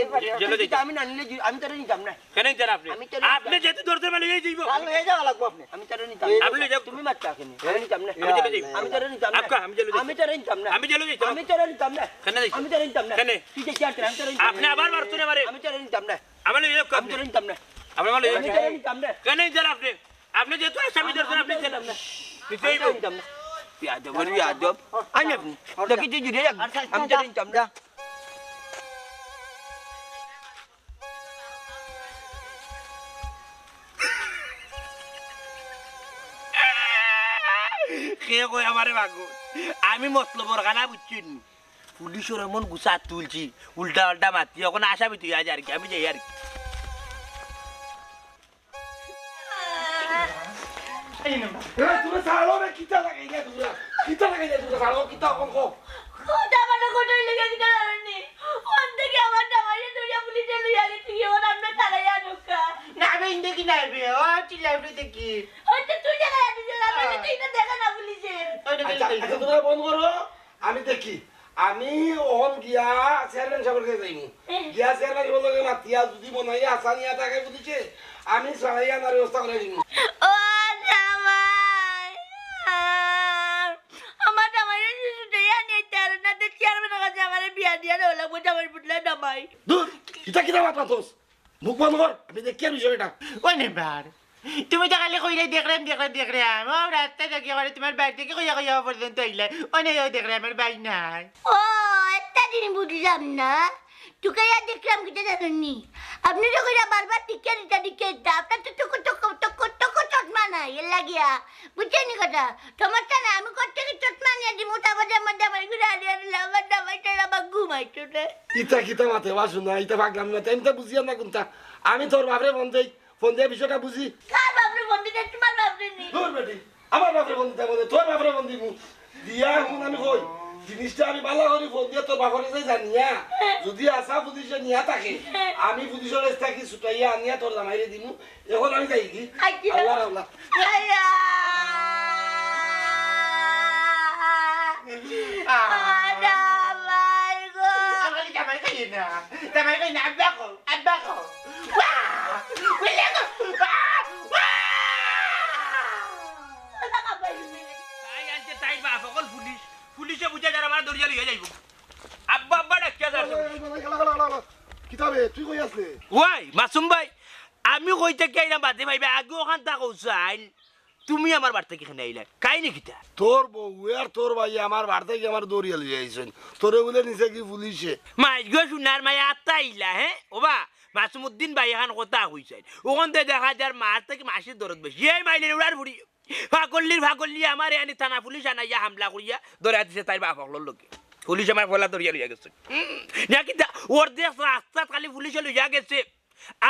আমি না নিলে আমি তোরে নিতাম না কেন জান আপনি আমি তো- আপনি যেতে দরজা মানে লইয়া যাইবো কাল লইয়া যাওয়া লাগবো আপনি আমি তোরে নিতাম আপনি লইয়া যাও তুমি মারতা কেন আমি নিতাম না আমি চলে যাই আমি তোরে নিতাম না আপকা আমি চলে যাই আমি তোরে নিতাম না আমি চলে যাই আমি তোরে নিতাম না কেন যাইছো? আমি তোরে নিতাম না কেন? তুই যে কি আনতে আমি তোরে নিতাম আপনি আবার মারছেন আমারে আমি তোরে নিতাম না আমার লইয়া আপকা আমি তোরে নিতাম না আপনি আমার লইয়া আমি তোরে নিতাম না কেন জান আপনি আপনি যেহেতু আসামি ধরছেন আপনি জানেন না আমি তোরে নিতাম না বিয়াদব আই আপনি দেখি তুই জুড়ে আমি তোরে নিতাম না কে কই আমারে ভাগো আমি মতলবর খানা বুঝছেন পুলিশের এমন গুছা তুলছি উল্টা উল্টা মাতি এখন আসামি তুই আজ আর কি আমি যাই আর কি তুমি ছাড়ো রে কিতা লাগাই না তোমরা কিতা লাগাই না তোমরা ছাড়ো কিতা কোন কো কোটা মানে কোটা লেগে দিতে পারেনি ওন থেকে আমার জামাইয়ে দুইটা পুলিশে লইয়া গেছে কি ওর আমরা তারাইয়া ঢুকা না আমি ইন্দে কি নাইবে ও চিল্লাইবে দেখি হয়তো তুই জায়গা দিতে আমি তুই না দেখা না পুলিশের আচ্ছা তোমরা বন্ধ করো আমি দেখি আমি ওহন গিয়া চেয়ারম্যান সাহেবের কাছে যাইমু গিয়া চেয়ারম্যান সাহেবের লগে মাতিয়া যদি মনাইয়া আসানিয়া থাকে বুঝিছে আমি সরাইয়া আনার ব্যবস্থা করে দিমু ও জামাই আমার জামাইয়ে সুসুটাইয়া নিতে আর না তে চেয়ারম্যানের কাছে আমার বিয়া দিয়া হলো জামাই বুটলা জামাই দূর কিতা কিতা মাথা তোস মুখ বন্ধ কর আমি দেখি আর বিষয়টা ওই নেবার তুমি তো খালি কইলে দেখলাম ও রাস্তা দেখি করে তোমার বাড়ি থেকে কইয়া কইয়া পর্যন্ত আইলে অনেক দেখলাম আমার বাড়ি নাই ও একটা দিন বুঝলাম না টুকাইয়া দেখলাম কিটা জানেননি আপনি তো কইরা বারবার টিকে দিতে আপনার তো টুকু চটমা নাই এর লাগিয়া বুঝছেন কথা সমস্যা না আমি করতে কি চটমা নিয়ে দি মোটা বাজে মধ্যে আমার ঘুরে আলিয়া দিলাম আমার জামাইটা আমার ঘুমাইতো না ইতা কিতা মাথে বাসু না ইতা ভাগলাম না আমি তো বুঝিয়া না কোনটা আমি তোর বাপরে ফোন দিয়ে বিষয়টা বুঝি কার বাপরে বন্ধু দেয় তোমার বাপরে নি তোর বেটি আমার বাপরে ফোন দিতে বলে তোর বাপরে ফোন দিমু দিয়া এখন আমি কই জিনিসটা আমি ভালো করে ফোন দিয়ে তোর বাপরে যাই জানিয়া যদি আসা পুলিশে নিয়া থাকে আমি পুলিশের কাছ থেকে ছুটাইয়া আনিয়া তোর জামাইরে দিমু এখন আমি যাই কি আল্লাহ আল্লাহ আমার জামাই খাই না আব্বা কো বলে গো তাই আনতে তাই বাপ সকল পুলিশে বুঝে যারা আমার দরিয়া লইয়া যাইব আব্বা আব্বা ডাকিয়া যাচ্ছে কিতাবে তুই কই আসলে ওই মাসুম ভাই আমি কইতে কি আইলাম বাদে ভাইবে আগে ওখান তা কৌসাইল তুমি আমার বাড়ি থেকে এখানে আইলা কাহিনী কিটা তোর বউ আর তোর ভাই আমার বাড়ি থেকে আমার দৌড়িয়া লিয়ে আইছেন তোরে বলে নিছে কি পুলিশে মাইজ গো সোনার মায়া আত্মা আইলা হ্যাঁ ওবা মাসুমুদ্দিন ভাই এখান কথা হইছে ওখান থেকে দেখা যার মার থেকে মাসির দরদ বেশি এই মাইলের উড়ার ফুড়ি ফাগল্লি আমার এনে থানা পুলিশ আনাইয়া হামলা করিয়া ধরে দিছে তাই বাপ হকলোর লোকে পুলিশ আমার ফলা ধরিয়া লইয়া গেছে নাকি ওর দেশ রাস্তা খালি পুলিশে লইয়া গেছে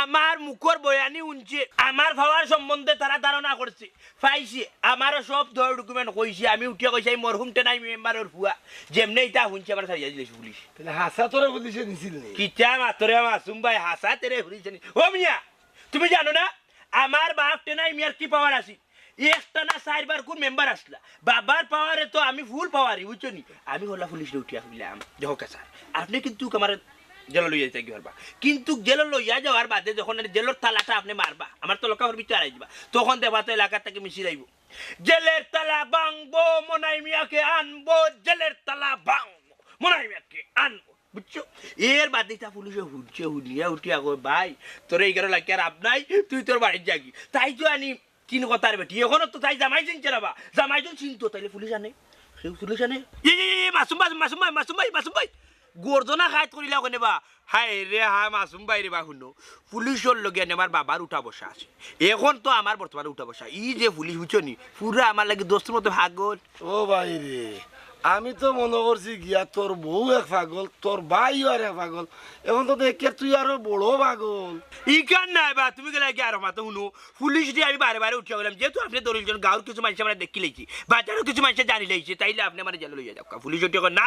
আমার মুখর বয়ানি শুনছে আমার ভাবার সম্বন্ধে তারা ধারণা করছে পাইছে আমারও সব ধর ডকুমেন্ট কইছে আমি উঠিয়া কইছি আমি মরহুম টেনাই মেম্বারের ফুয়া যেমনি এটা শুনছে আমার সারিয়া দিয়েছে পুলিশ তাহলে হাসা তোরে পুলিশে নিছিল নি কিটা মাতরে মাসুম ভাই হাসা তেরে পুলিশ ও মিয়া তুমি জানো না আমার বাপ টেনাই মিয়ার কি পাওয়ার আছে একটা না 4 বার কোন মেম্বার আসলা বাবার পাওয়ারে তো আমি ফুল পাওয়ারই বুঝছো নি আমি হলা পুলিশে উঠিয়া কইলাম দেখো স্যার আপনি কিন্তু আমার জেল লইয়া যাইতে পারবা কিন্তু জেল লইয়া যাওয়ার বাদে যখন জেলের তালাটা আপনি মারবা আমার তো লোকার ভিতরে আড়াই দিবা তখন দেবা তো এলাকা থেকে মিশি যাইব জেলের তালা ভাঙবো মনাই মিয়াকে আনবো জেলের তালা ভাঙবো মনাই মিয়াকে আনবো বুঝছো এর বাদে তা পুলিশে হুড়ছে হুড়িয়া উঠিয়া কই ভাই তোর এই কারো লাগে আর আপনাই তুই তোর বাড়ির যাগি তাই তো আনি তিন কথার বেটি এখনো তো তাই জামাই চিনছে না বা জামাই তো চিনতো তাইলে পুলিশ আনে সেই পুলিশ আনে মাসুম ভাই মাসুম ভাই মাসুম ভাই মাসুম ভাই গর্জনা খাইত করিলা ওখানে বা হাই রে হা মাসুম ভাই রে বা শুনো পুলিশের লগে আমার বাবার উঠা বসা আছে এখন তো আমার বর্তমানে উঠা বসা ই যে পুলিশ বুঝছো নি পুরা আমার লাগে দোস্তের মতো ভাগল ও ভাই রে আমি তো মনে করছি গিয়া তোর বউ এক পাগল তোর ভাইও আর এক পাগল এখন তো দেখে তুই আরো বড় পাগল ইকান নাই বা তুমি গেলে কি আর মাথা শুনো পুলিশ দিয়ে আমি বারে বারে উঠিয়া গেলাম যেহেতু আপনি দরিদ্র গাঁর কিছু মানুষ আমরা দেখি লেছি বাজারও কিছু মানুষ জানি লেছি তাইলে আপনি আমার জেলে লইয়া যাও পুলিশ উঠিয়া না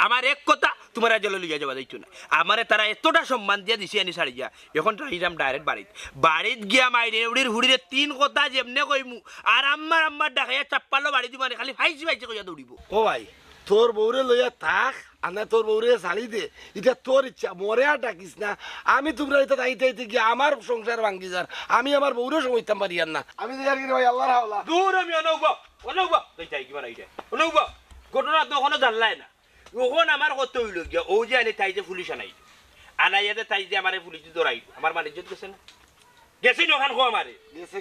আমার এক কথা তোমার জেলে লইয়া যাওয়া যাইতো না আমারে তারা এতটা সম্মান দিয়ে দিছি আনি ছাড়ি যা এখন যাইলাম ডাইরেক্ট বাড়িত গিয়া মাইরে উড়ির হুড়িরে 3 কথা যেমনে কইমু আর আম্মার ডাকাইয়া চাপ্পালো বাড়ি দিব খালি ফাইছি কইয়া দৌড়িব ও ভাই তোর বউরে লইয়া থাক আনা তোর বউরে ছাড়ি দে এটা তোর ইচ্ছা মরে আর ডাকিস না আমি তোমরা এটা তাইতে গিয়ে আমার সংসার ভাঙ্গি যার আমি আমার বউরে সমইতাম পারি আর না আমি আর কি ভাই আল্লাহর হাওলা দূর আমি অনুভব তাই কি বানাই যায় অনুভব ঘটনা তো ওখানে জানলাই না ওখানে আমার কত হইল গিয়া ও যে আনে তাই যে পুলিশ আনাইয়াতে তাই যে আমার পুলিশ দৌড়াই আমার মানে ইজ্জত গেছে না গেছে না ওখান আমারে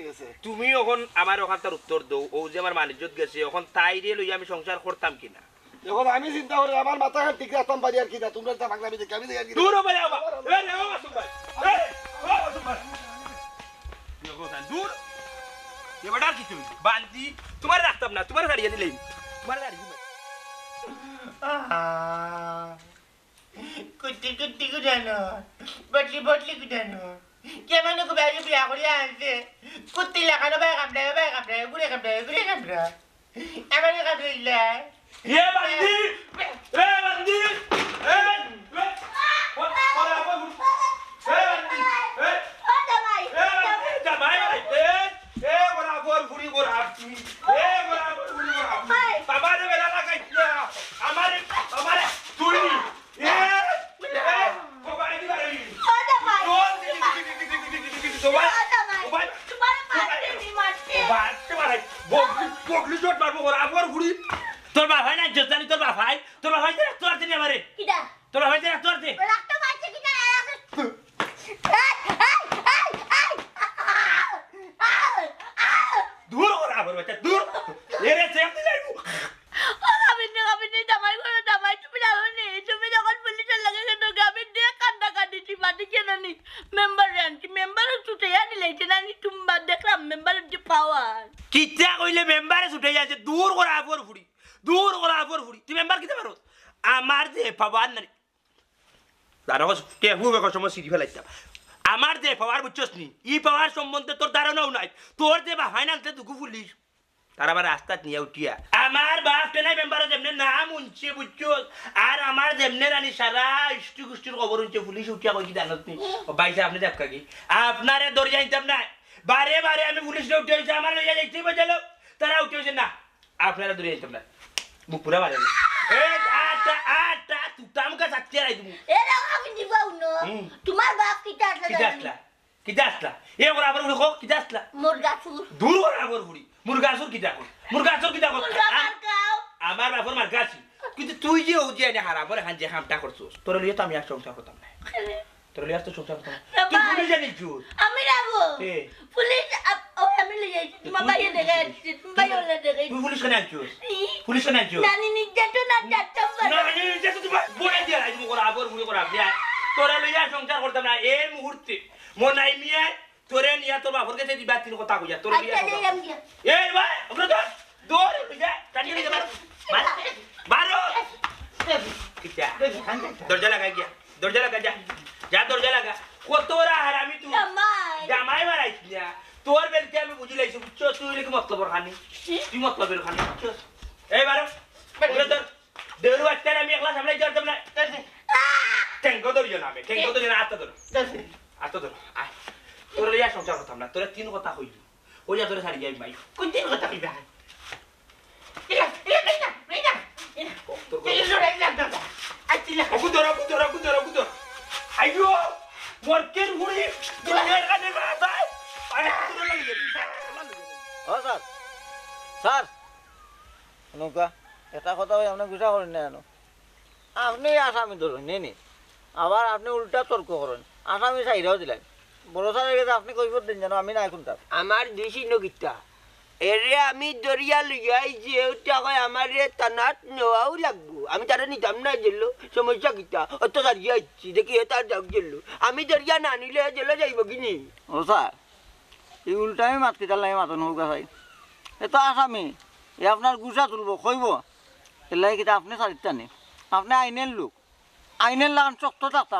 গেছে তুমি ওখান আমার ওখান তার উত্তর দাও ও যে আমার মানে ইজ্জত গেছে ওখান তাই রে লইয়া আমি সংসার করতাম কিনা এখন আমি চিন্তা করি আমার মাথা ঠিক রাখতাম পারি আর কি না তোমরা তা পাগলামি দেখি আমি দেখি দূর হবে বাবা এ রে ও মাসুম ভাই ও মাসুম ভাই দূর এবার কি তুমি বান্দি তোমার রাখতাম না তোমার গাড়ি দিলেই তোমার গাড়ি কুটি কুটি কুটানো বটলি বটলি কুটানো কেমন বাড়ি বিয়া করে আনছে কুটি লাগানো বাই কামড়ায় ঘুরে কামড়ায় আমার কামড়াইলা এ বান্দি তোর বাবাই না জানি তোর বাবাই তোর দিন আমারে কিডা তোর বাবাই তোর দে রাখতে পারছে কিনা দূর করে আবার বাচ্চা দূর এরে চেপ দিলাইবো আমি দামাই করে দামাই তুমি জানো নি তুমি যখন পুলিশের লাগে তো আমি দিয়ে কান্না কাটিছি মাটি কেন নি মেম্বার আনছি মেম্বার ছুটে আনিলাইছে না নি তুমি দেখলাম মেম্বারের যে পাওয়ার কিটা কইলে মেম্বারে ছুটে যাচ্ছে দূর করে আবার ফুড়ি তুই মেম্বার কিতে পারো আমার যে পাওয়ার নাই তারা কে হুবে সময় সিঁড়ি ফেলাইতাম আমার যে পাওয়ার বুঝছস নি ই পাওয়ার সম্বন্ধে তোর ধারণাও নাই তোর যে বা ফাইনালতে দুঃখ পুলিশ তার আবার রাস্তাত নিয়ে উঠিয়া আমার বাপ টেনাই মেম্বারে যেমনে নাম উনছে বুঝছস আর আমার যেমনে রানি সারা ইষ্টি গুষ্টির খবর উনছে পুলিশ উঠিয়া কই কি জানত নি বাইসা আপনি দেখা কি আপনারে দরিয়া আনতাম না বারে বারে আমি পুলিশে উঠে হয়েছে আমার লইয়া যাইতে বজালো তারা উঠে হয়েছে না আপনারা দরিয়া আনতাম না মুখ পুরা বারে আটা তুতাম কা চাকতে রাই তুমি এরা আমি নিবাও না তোমার বাপ কিটা আসলা এ বরাবর উড়ো কো কিটা আসলা মুরগাসুর দূর বরাবর উড়ি মুরগাসুর কিটা কো কাও আমার বাপর মার্গাসি কিন্তু তুই যে ও যে হারাবর হান যে হামটা করছস তোর লিয়ে তো আমি আর সংসার করতাম না তোর লিয়ে তো সংসার করতাম তুই পুলিশ জানিস জুর আমি যাবো পুলিশ আমি লই যাইছি তোমার বাইরে দেখাচ্ছি তুমি বাইরে দেখাই তুই পুলিশ কেন আনছস পুলিশ কেন আনছস নানি নির্যাতন আর যাচ্তাম নানি নির্যাতন তুই বলে দিয়া রাই তুমি বরাবর মুড়ি করা দিয়া তোরে লইয়া সংসার করতাম না এই মুহূর্তে মনাই মিয়া তোরে নিয়া তোর বাপর কাছে দিবা তিন কথা কইয়া তোরে লিয়া এই ভাই আমরা তো দৌড় লইয়া টানি লইয়া মারো কিটা দরজা লাগা গিয়া দরজা লাগা যা দরজা লাগা কত ওরা হারামি তুই জামাই জামাই মারাইছ না তোর বেলকে আমি বুঝি লাইছি বুঝছো তুই লিখে মতলবর খানি তুই মতলবের খানি বুঝছো এই বারো ওরে তোর দেউর বাচ্চা আমি একলা সামলাই চলতাম না ঠেঙ্গো ধরিও না আমি ঠেঙ্গো ধরিও না আত্মা ধরো আত্মা ধরো আয় তোর ইয়া সংসার করতাম না তোরা তিন কথা কইলি ওই যা তোরা সারি যাই ভাই কোন তিন কথা কইবা আইয়ো মরকের গুড়ি দুনিয়ার কানে বাজায় আরে তোরা লাগি ও স্যার স্যার নৌকা এটা কথা ওই আপনি গুছা করেন না জানো আপনি আসামি ধরুন নেনি আবার আপনি উল্টা তর্ক করেন আসামি চাইরাও দিলেন বড় স্যারের কাছে আপনি কইব দিন জানো আমি না এখন তার আমার দিছি নগিতা এরে আমি দরিয়া লইয়াই যে ওটা কয় আমার তানাত নেওয়াও লাগবো আমি তারা নিতাম না জেলো সমস্যা কিতা অত সারিয়া ইচ্ছি দেখি তার যাক জেলো আমি দরিয়া না নিলে জেলে যাইব কিনি ও স্যার এই উল্টাই মাত কিতার লাগে মাতন নৌকা চাই এ তো আসামি এ আপনার গুছা তুলব কইব এর লাগে কিতা আপনি চারিটা নেই আপনি আইনের লোক আইনের লাগান শক্ত থাকতো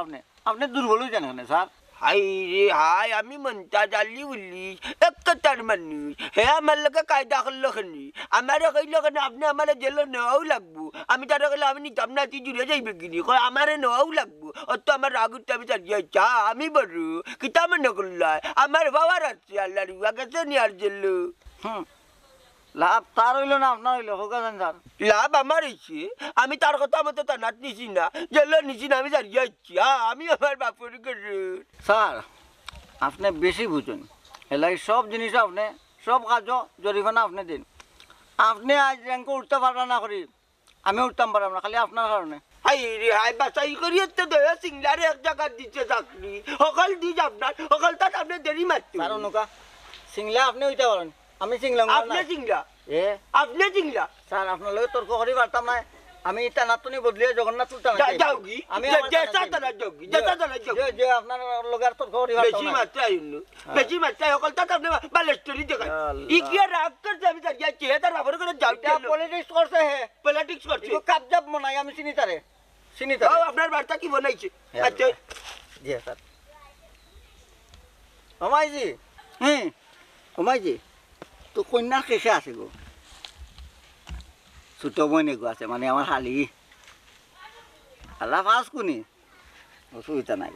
আপনি দুর্বল হয়ে জানেন স্যার হাই রে হাই আমি মনটা জালি বলি এক কথার মানুষ হে আমার লোকে কায়দা করলো খানি আমার কইলো কেন আপনি আমার জেলে নেওয়াও লাগবো আমি তারা কইলে আমি নিতাম না তুই জুড়ে যাইবে কিনি কয় আমার নেওয়াও লাগবো অত আমার রাগ উঠতে আমি চালিয়ে চা আমি বড় কিতা মনে করলাই আমার বাবার আছে আল্লাহর গেছে নি আর জেল লাভ তার হইল না আপনার হইল হোক জান স্যার লাভ আমার হয়েছে আমি তার কথা মতো তানাত নিছি না জেলে নিছি না আমি চালিয়ে যাচ্ছি আমি আমার বাপর করে স্যার আপনি বেশি বুঝুন এলাই সব জিনিস আপনি সব কাজ জরিমানা আপনি দিন আপনি আজ র্যাঙ্ক উঠতে পারবেন না করি আমি উঠতাম পারলাম না খালি আপনার কারণে হাই রে হাই বাসাই করি তো দয়া সিংলারে এক জায়গা দিচ্ছে চাকরি সকাল দিস আপনার সকাল তার আপনি দেরি মারতে স্যার অনুকা সিংলা আপনি উঠতে পারেন আমি সিংলা আপনি সিংলা এ আপনি সিংলা স্যার আপনার লগে তর্ক করি পারতাম না আমি টানাতনি বদলিয়ে জগন্নাথ তুলতাম যাওগি আমি জেসা তারা যাওগি জেসা তারা যাওগি যে আপনার লগে আর তর্ক করি বেশি পারতাম না মাত্রা আইনু বেশি মাত্রা সকাল তার আপনি বালেস্টরি দেখাই ই কি রাগ করছে আমি তার যাচ্ছি তার বাবার করে যাও পলিটিক্স করছে হে পলিটিক্স করছে কাবজাব মনাই আমি চিনি তারে আপনার বার্তা কি বানাইছে আচ্ছা জি স্যার ওমাইজি ওমাইজি তো কন্যার কেসে আছে গো ছোট বইনে গো আছে মানে আমার হালি আল্লাহ ফাঁস কোনি অসুবিধা নাই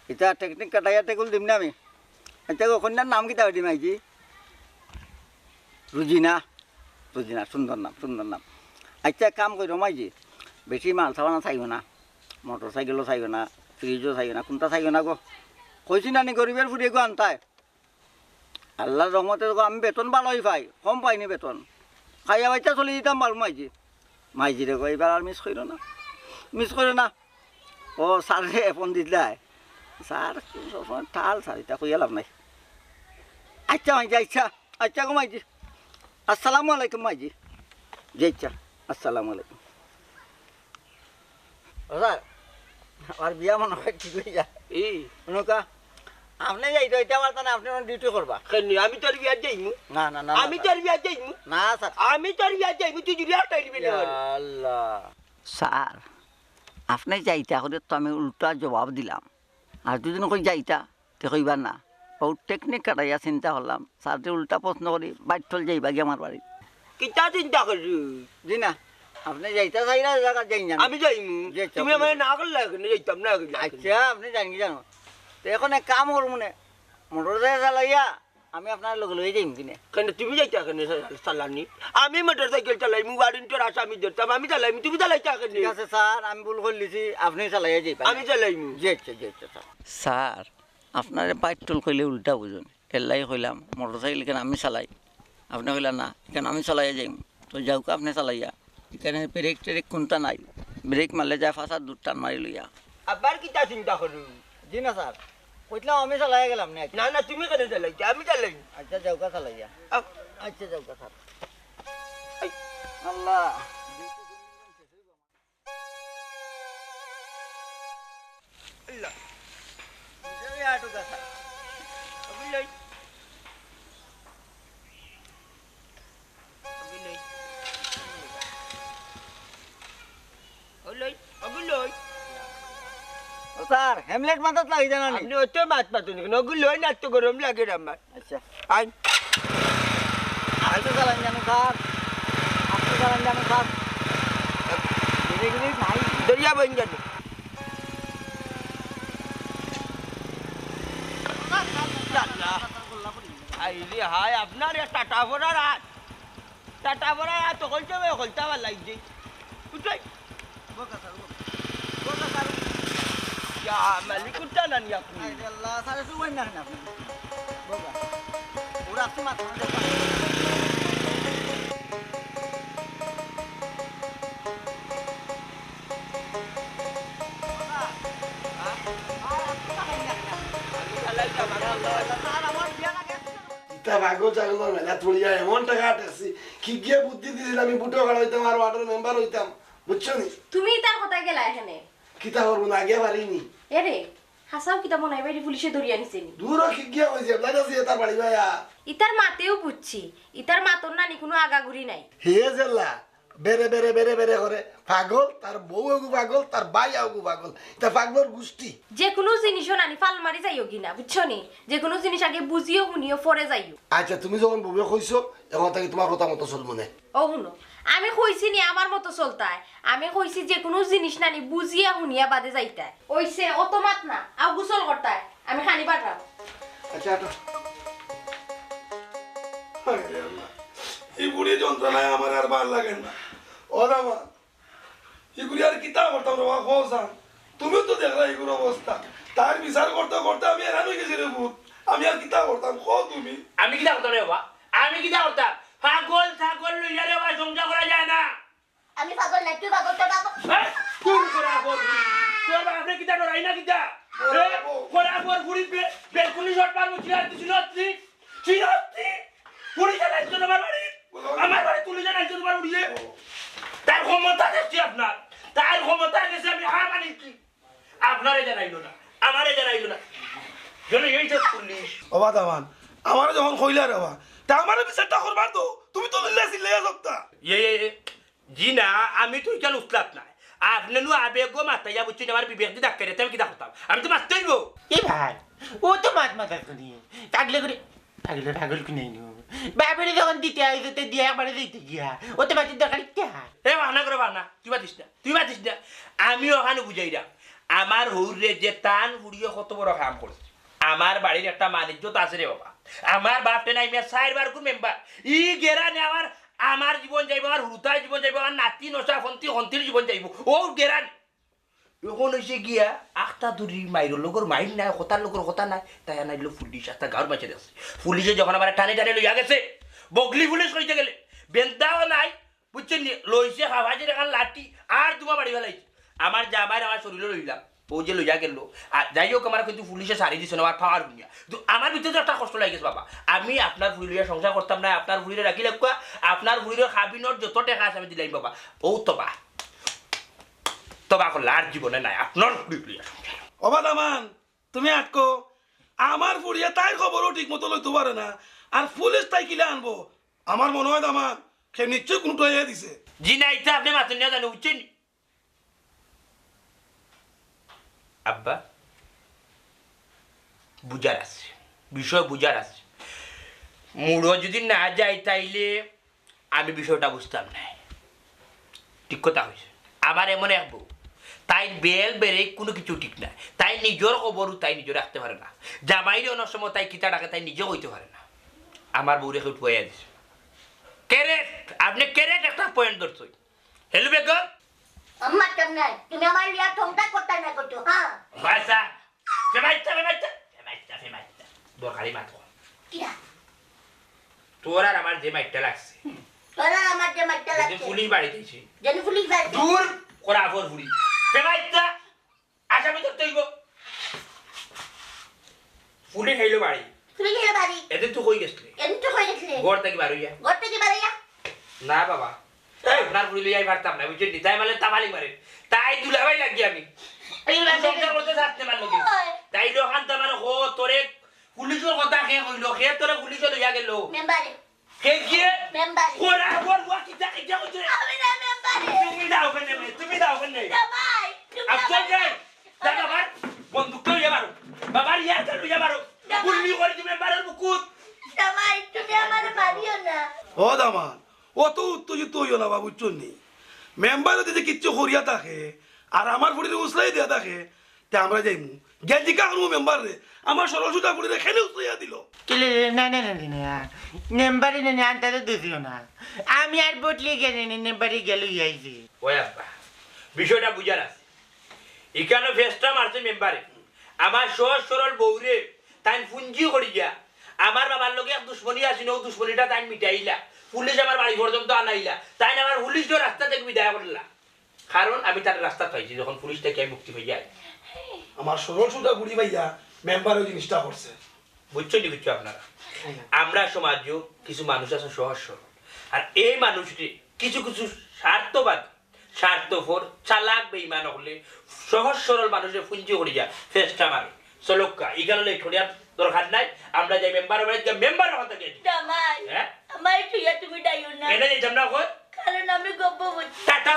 এটা টেকনিক কাটাইয়া টেকুল দিম না আমি আচ্ছা গো কন্যার নাম কিতা দিম আইজি রুজিনা সুন্দর নাম আচ্ছা কাম করি রমাইজি বেশি মাল সাবানা চাইব না মোটর সাইকেলও চাইব না ফ্রিজও চাইব না কোনটা চাইব না গো কইছি না নি গরিবের ফুরিয়ে গো আনতায় আল্লাহর রহমতে আমি বেতন ভালোই পাই কম পাইনি বেতন খাইয়া বাইতা চলে দিতাম ভালো মাইজিরে কই এবার আর মিস করো না ও স্যারে ফোন দিলাই স্যার সবসময় ঠাল স্যার এটা কইয়া লাভ নাই আচ্ছা মাইজি আচ্ছা গো মাইজি আসসালামু আলাইকুম মাইজি জি আচ্ছা আসসালামু আলাইকুম স্যার আমার বিয়া মনে হয় ঠিক হয়ে যায় অনুকা আপনি যাইতো এটা পারতেন না আপনি ডিউটি করবা আমি তোর বিয়া যাইমু না আমি তোর বিয়া যাইমু না স্যার আমি তোর বিয়া যাইমু তুই যদি আটাই দিবি না আল্লাহ স্যার আপনি যাইতা করে তো আমি উল্টা জবাব দিলাম আর দুদিন কই যাইতা তে কইবার না ও টেকনিক কাটাইয়া চিন্তা করলাম স্যার উল্টা প্রশ্ন করি বাইটল যাইবা গিয়ে আমার বাড়ি কিতা চিন্তা করছি জি না আপনি যাইতা চাইরা জায়গা যাই না আমি যাইমু তুমি আমার না করলে যাইতাম না আচ্ছা আপনি জানি কি জানো তো এখন এক কাম করবো মনে মোটর সাইকেল চালাইয়া আমি আপনার লগে লয়ে যাইম কিনে কেন তুমি যাইতা কেন চালানি আমি মোটর সাইকেল চালাইমু গাড়ি তোর আসামি ধরতাম আমি চালাইমু তুমি চালাইতা কেন ঠিক আছে স্যার আমি ভুল করে লিছি আপনি চালাইয়া যাইবা আমি চালাইমু জি আচ্ছা স্যার স্যার আপনার বাইটল কইলে উল্টা বুঝুন এলাই কইলাম মোটর সাইকেল কেন আমি চালাই আপনি কইলা না কেন আমি চালাইয়া যাইম তো যাওক আপনি চালাইয়া এখানে ব্রেক টেরেক কোনটা নাই ব্রেক মারলে যায় ফাঁসার দুধ টান মারি লইয়া আবার কিতা চিন্তা করু জি না স্যার কইলাম আমি চালাইয়া গেলাম না না তুমি কেন চালাইতা আমি চালাই আচ্ছা যাওকা চালাইয়া আচ্ছা যাওকা স্যার আল্লাহ স্যার আর হেমলেট মাথাত লাগি জানা নি আপনি অত মাত পাতুন নগুলো হয় না তো গরম লাগে আমার আচ্ছা আইন আইতো চালান জানো স্যার আপনি চালান জানো স্যার ধীরে ধীরে নাই দরিয়া বইন জানো আইরে হাই আপনার টাটা ভরা রাত টাটা ভরা রাত তখন চবে হলতা ভাল লাগছে বুঝলাই ইয়া মালিক উঠা না নি আপনি আল্লাহ স্যার শুবেন না আপনি বগা ওরা আপনি মাথা ইতা ভাগ্য চাগল মেলা তুলিয়া এমন টাকা আটেছি কি গিয়ে বুদ্ধি দিছিল আমি বুটো কাড়া হইতাম আর ওয়ার্ডের মেম্বার হইতাম বুঝছো নি তুমি তার কথা গেলা এখানে কিতা করবো না আগে পারিনি এরে হাসাও কিতা মনে হয় বাইরে পুলিশে ধরিয়া নিছেনি দূর কি গিয়া হইছে লাগাছি তার বাড়ি ভাইয়া ইতার মাতেও বুঝছি ইতার মাতর নানি কোনো আগাগুড়ি নাই হে জেলা বেরে বেরে বেরে বেরে করে পাগল তার বউ আগু পাগল তার ভাই আগু পাগল তা পাগলর গোষ্ঠী যে কোনো জিনিসও নানি ফালমারি যাইও কিনা বুঝছো নি যে কোনো জিনিস আগে বুঝিও শুনিও পরে যাইও আচ্ছা তুমি যখন বউয়ে কইছো এখন থেকে তোমার কথা মতো চলবো না ও শুনো আমি কইছি নি আমার মতো চলতায় আমি কইছি যে কোনো জিনিস নানি বুঝিয়া শুনিয়া বাদে যাইতায় ওইসে অত মাত না আও গুসল করতায় আমি খানি পাঠাম আচ্ছা আচ্ছা এই বুড়ি যন্ত্রণায় আমার আর ভাল লাগে না ও রামা এগুলি আর কিতা করতাম রে হোসা তুমিও তো দেখলা এগুলো অবস্থা তার বিচার করতে করতে আমি এরান হয়ে গেছি রে ভূত আমি আর কিতা করতাম কো তুমি আমি কিটা করতাম রে বাবা আমি কিটা করতাম পাগল ছাগল লইয়া রে বাবা সংসার করা যায় না আমি পাগল না তুই পাগল তোর বাবা হ্যাঁ কোন করা বল তোর বাপরে কিটা ডরাই না কিটা কোরা বল গুড়ি বেলকুনি শট মারবো চিনাচ্ছি পুরি জানাইছো তোমার বাড়ি আমার বাড়ি তুলে জানাইছো তোমার উড়িয়ে তার ক্ষমতা দেখছি আপনার তার ক্ষমতা গেছে আমি হার মানিছি আপনারে জানাইলো না আমারে জানাইলো না জন্য এই তো পুলিশ বাবা দামান আমার যখন কইলা রে বাবা তা আমার বিচারটা করবার তো তুমি তো লিলে সিলে সবটা জি না আমি তো কেন উঠলাম না আপনি নু আবেগ মাথাইয়া বুঝছি আমার বিবেক দিয়ে ডাক্তার আমি কি ডাক্তাম আমি তো মারতেই গো এ ভাই ও তো মাছ মাথা শুনি থাকলে করে থাকলে পাগল কি নাই বাপরে যখন দিতে আইছে তে দিয়ে একবারে দিতে গিয়া ও তো বাতির দরকার কে এ বাহানা করে বাহানা তুই বাতিস না আমি ওখানে বুঝাই না আমার হৌরে যে টান ফুড়িয়ে কত বড় কাম করছে আমার বাড়ির একটা মানিজ্যত আছে রে বাবা আমার বাপটে নাই মেয়ে 4 বার কোন মেম্বার ই গেরানে আমার জীবন যাইব আমার হুতার জীবন যাইব আমার নাতি নসা হন্তির জীবন যাইব ও গেরান এখন হয়েছে গিয়া আখটা দূরি মাইর লোকর মাইর নাই হতার লোকর হতা নাই তাই আনাইলো পুলিশ একটা গাঁর মাঝে আছে পুলিশে যখন আমার টানে টানে লইয়া গেছে বগলি পুলিশ কইতে গেলে বেন্দাও নাই বুঝছেন লইছে হাবাজের এখন লাঠি আর তোমার বাড়ি ফেলাইছে আমার জামাই আমার শরীরে লইলাম ও যে লইয়া গেল আর যাই হোক আমার কিন্তু পুলিশে সারি দিছে না আমার পাওয়ার দুনিয়া কিন্তু আমার ভিতরে তো একটা কষ্ট লাগেছে বাবা আমি আপনার ফুলি লইয়া সংসার করতাম না আপনার ফুলিরে রাখি লাগবা আপনার ফুলির খাবিনোর যত টাকা আছে আমি দিলাম বাবা ও তবা করলে আর জীবনে নাই আপনার ফুলি লইয়া সংসার বাবা দামান তুমি আটকো আমার ফুড়িয়া তাই খবরও ঠিক মতো লইতে পারে না আর পুলিশ তাই কিলে আনবো আমার মনে হয় দামান সে নিশ্চয় কোনটা দিছে জি না ইচ্ছা আপনি মাথা নিয়ে জানো বুঝছেন আব্বা বুঝার আছে বিষয় বুঝার আছে মুড়ো যদি না যাই তাইলে আমি বিষয়টা বুঝতাম না ঠিক কথা হয়েছে আমার এমন এক বউ তাই বেল বেড়ে কোনো কিছু ঠিক না তাই নিজের খবরও তাই নিজে রাখতে পারে না জামাইরে অনেক সময় তাই কিতা ডাকে তাই নিজে হইতে পারে না আমার বউ রেখে উঠে দিছে ক্যারেক্ট আপনি ক্যারেক্ট একটা পয়েন্ট ধরছই হেলু বেগম আমার টাইম নাই তুমি আমার লিয়া ঠংটা করতে না করছো হ্যাঁ ভাইসা ফেমাইতা দরকারি মাত্র কিরা তোর আর আমার যে মাইটটা লাগছে তোরা আমার যে মাইটা যে লাগছে পুলিশ বাড়ি দিয়েছে জানি পুলিশ বাড়ি দূর করা ফর পুলি ফেমাইতা আসামি তো তৈব পুলিশ খাইলো বাড়ি পুলিশ এর বাড়ি এদের তো কই গেছলে এমনি তো হয়ে গেছে ঘর থেকে বার হইয়া ঘর থেকে বাড়াইয়া না বাবা আপনার পুলি লইয়াই পারতাম না বুঝছেন নি তাই মানে তামালি মারে তাই দুলাভাই লাগি আমি এই সংসার করতে থাকতে পারলো কি তাই লোহান তামার হো তোরে পুলিশের কথা কে কইলো কে তোরে পুলিশে লইয়া গেল মেম্বারে কে গিয়ে মেম্বারে কোরা বল ওয়া কিটা কিটা কইছে আমি না মেম্বারে তুমি দাও কেন তুমি দাও কেন জামাই তুমি আচ্ছা যাই দাদা ভাই বন্দুকটা লইয়া মারো বাবার ইয়ারটা লইয়া মারো গুল্লি করে তুমি মেম্বারের বুকুত জামাই তুমি আমার মারিও না ও দামান অত উত্তেজিত হইও না বাবু চন্নি মেম্বার যদি কিচ্ছু করিয়া থাকে আর আমার ফুটিতে উসলাই দিয়া থাকে তে আমরা যাইমু গেজি কা করবো মেম্বার রে আমার সরস্বতা ফুটিতে খেলে উসলাইয়া দিল কেলে না না না না নেম্বারে না আনতে দিও না আমি আর বটলি গেলে নেম্বারে গেল আইছি ওই আব্বা বিষয়টা বুঝার আছে এখানে ফেস্টা মারছে মেম্বারে আমার সহজ সরল বউরে তাই পুঞ্জি করি গিয়া আমার বাবার লগে এক দুশ্মনী আসিল ও দুশ্মনীটা তাই মিটাইলা পুলিশ আমার বাড়ি পর্যন্ত আনাইলা তাই আমার পুলিশ রাস্তা থেকে বিদায় করলা কারণ আমি তার রাস্তা পাইছি যখন পুলিশ থেকে আমি মুক্তি হয়ে যাই আমার সরল সুটা ঘুরি ভাইয়া মেম্বার ওই জিনিসটা করছে বুঝছো নি বুঝছো আপনারা আমরা সমাজেও কিছু মানুষ আছে সহজ সরল আর এই মানুষটি কিছু কিছু স্বার্থবাদ স্বার্থপর চালাক বেইমান হলে সহজ সরল মানুষের পুঞ্জি করি যা ফেস্টা মারে চলক্কা এখানে ঠোঁটিয়ার দরকার নাই আমরা যাই মেম্বার বাড়িতে মেম্বার কথা গেছি জামাই হ্যাঁ আমার তুইয়া তুমি ডাইও না এনে যেতাম না কই কারণ আমি গপ্প বলছি টাটা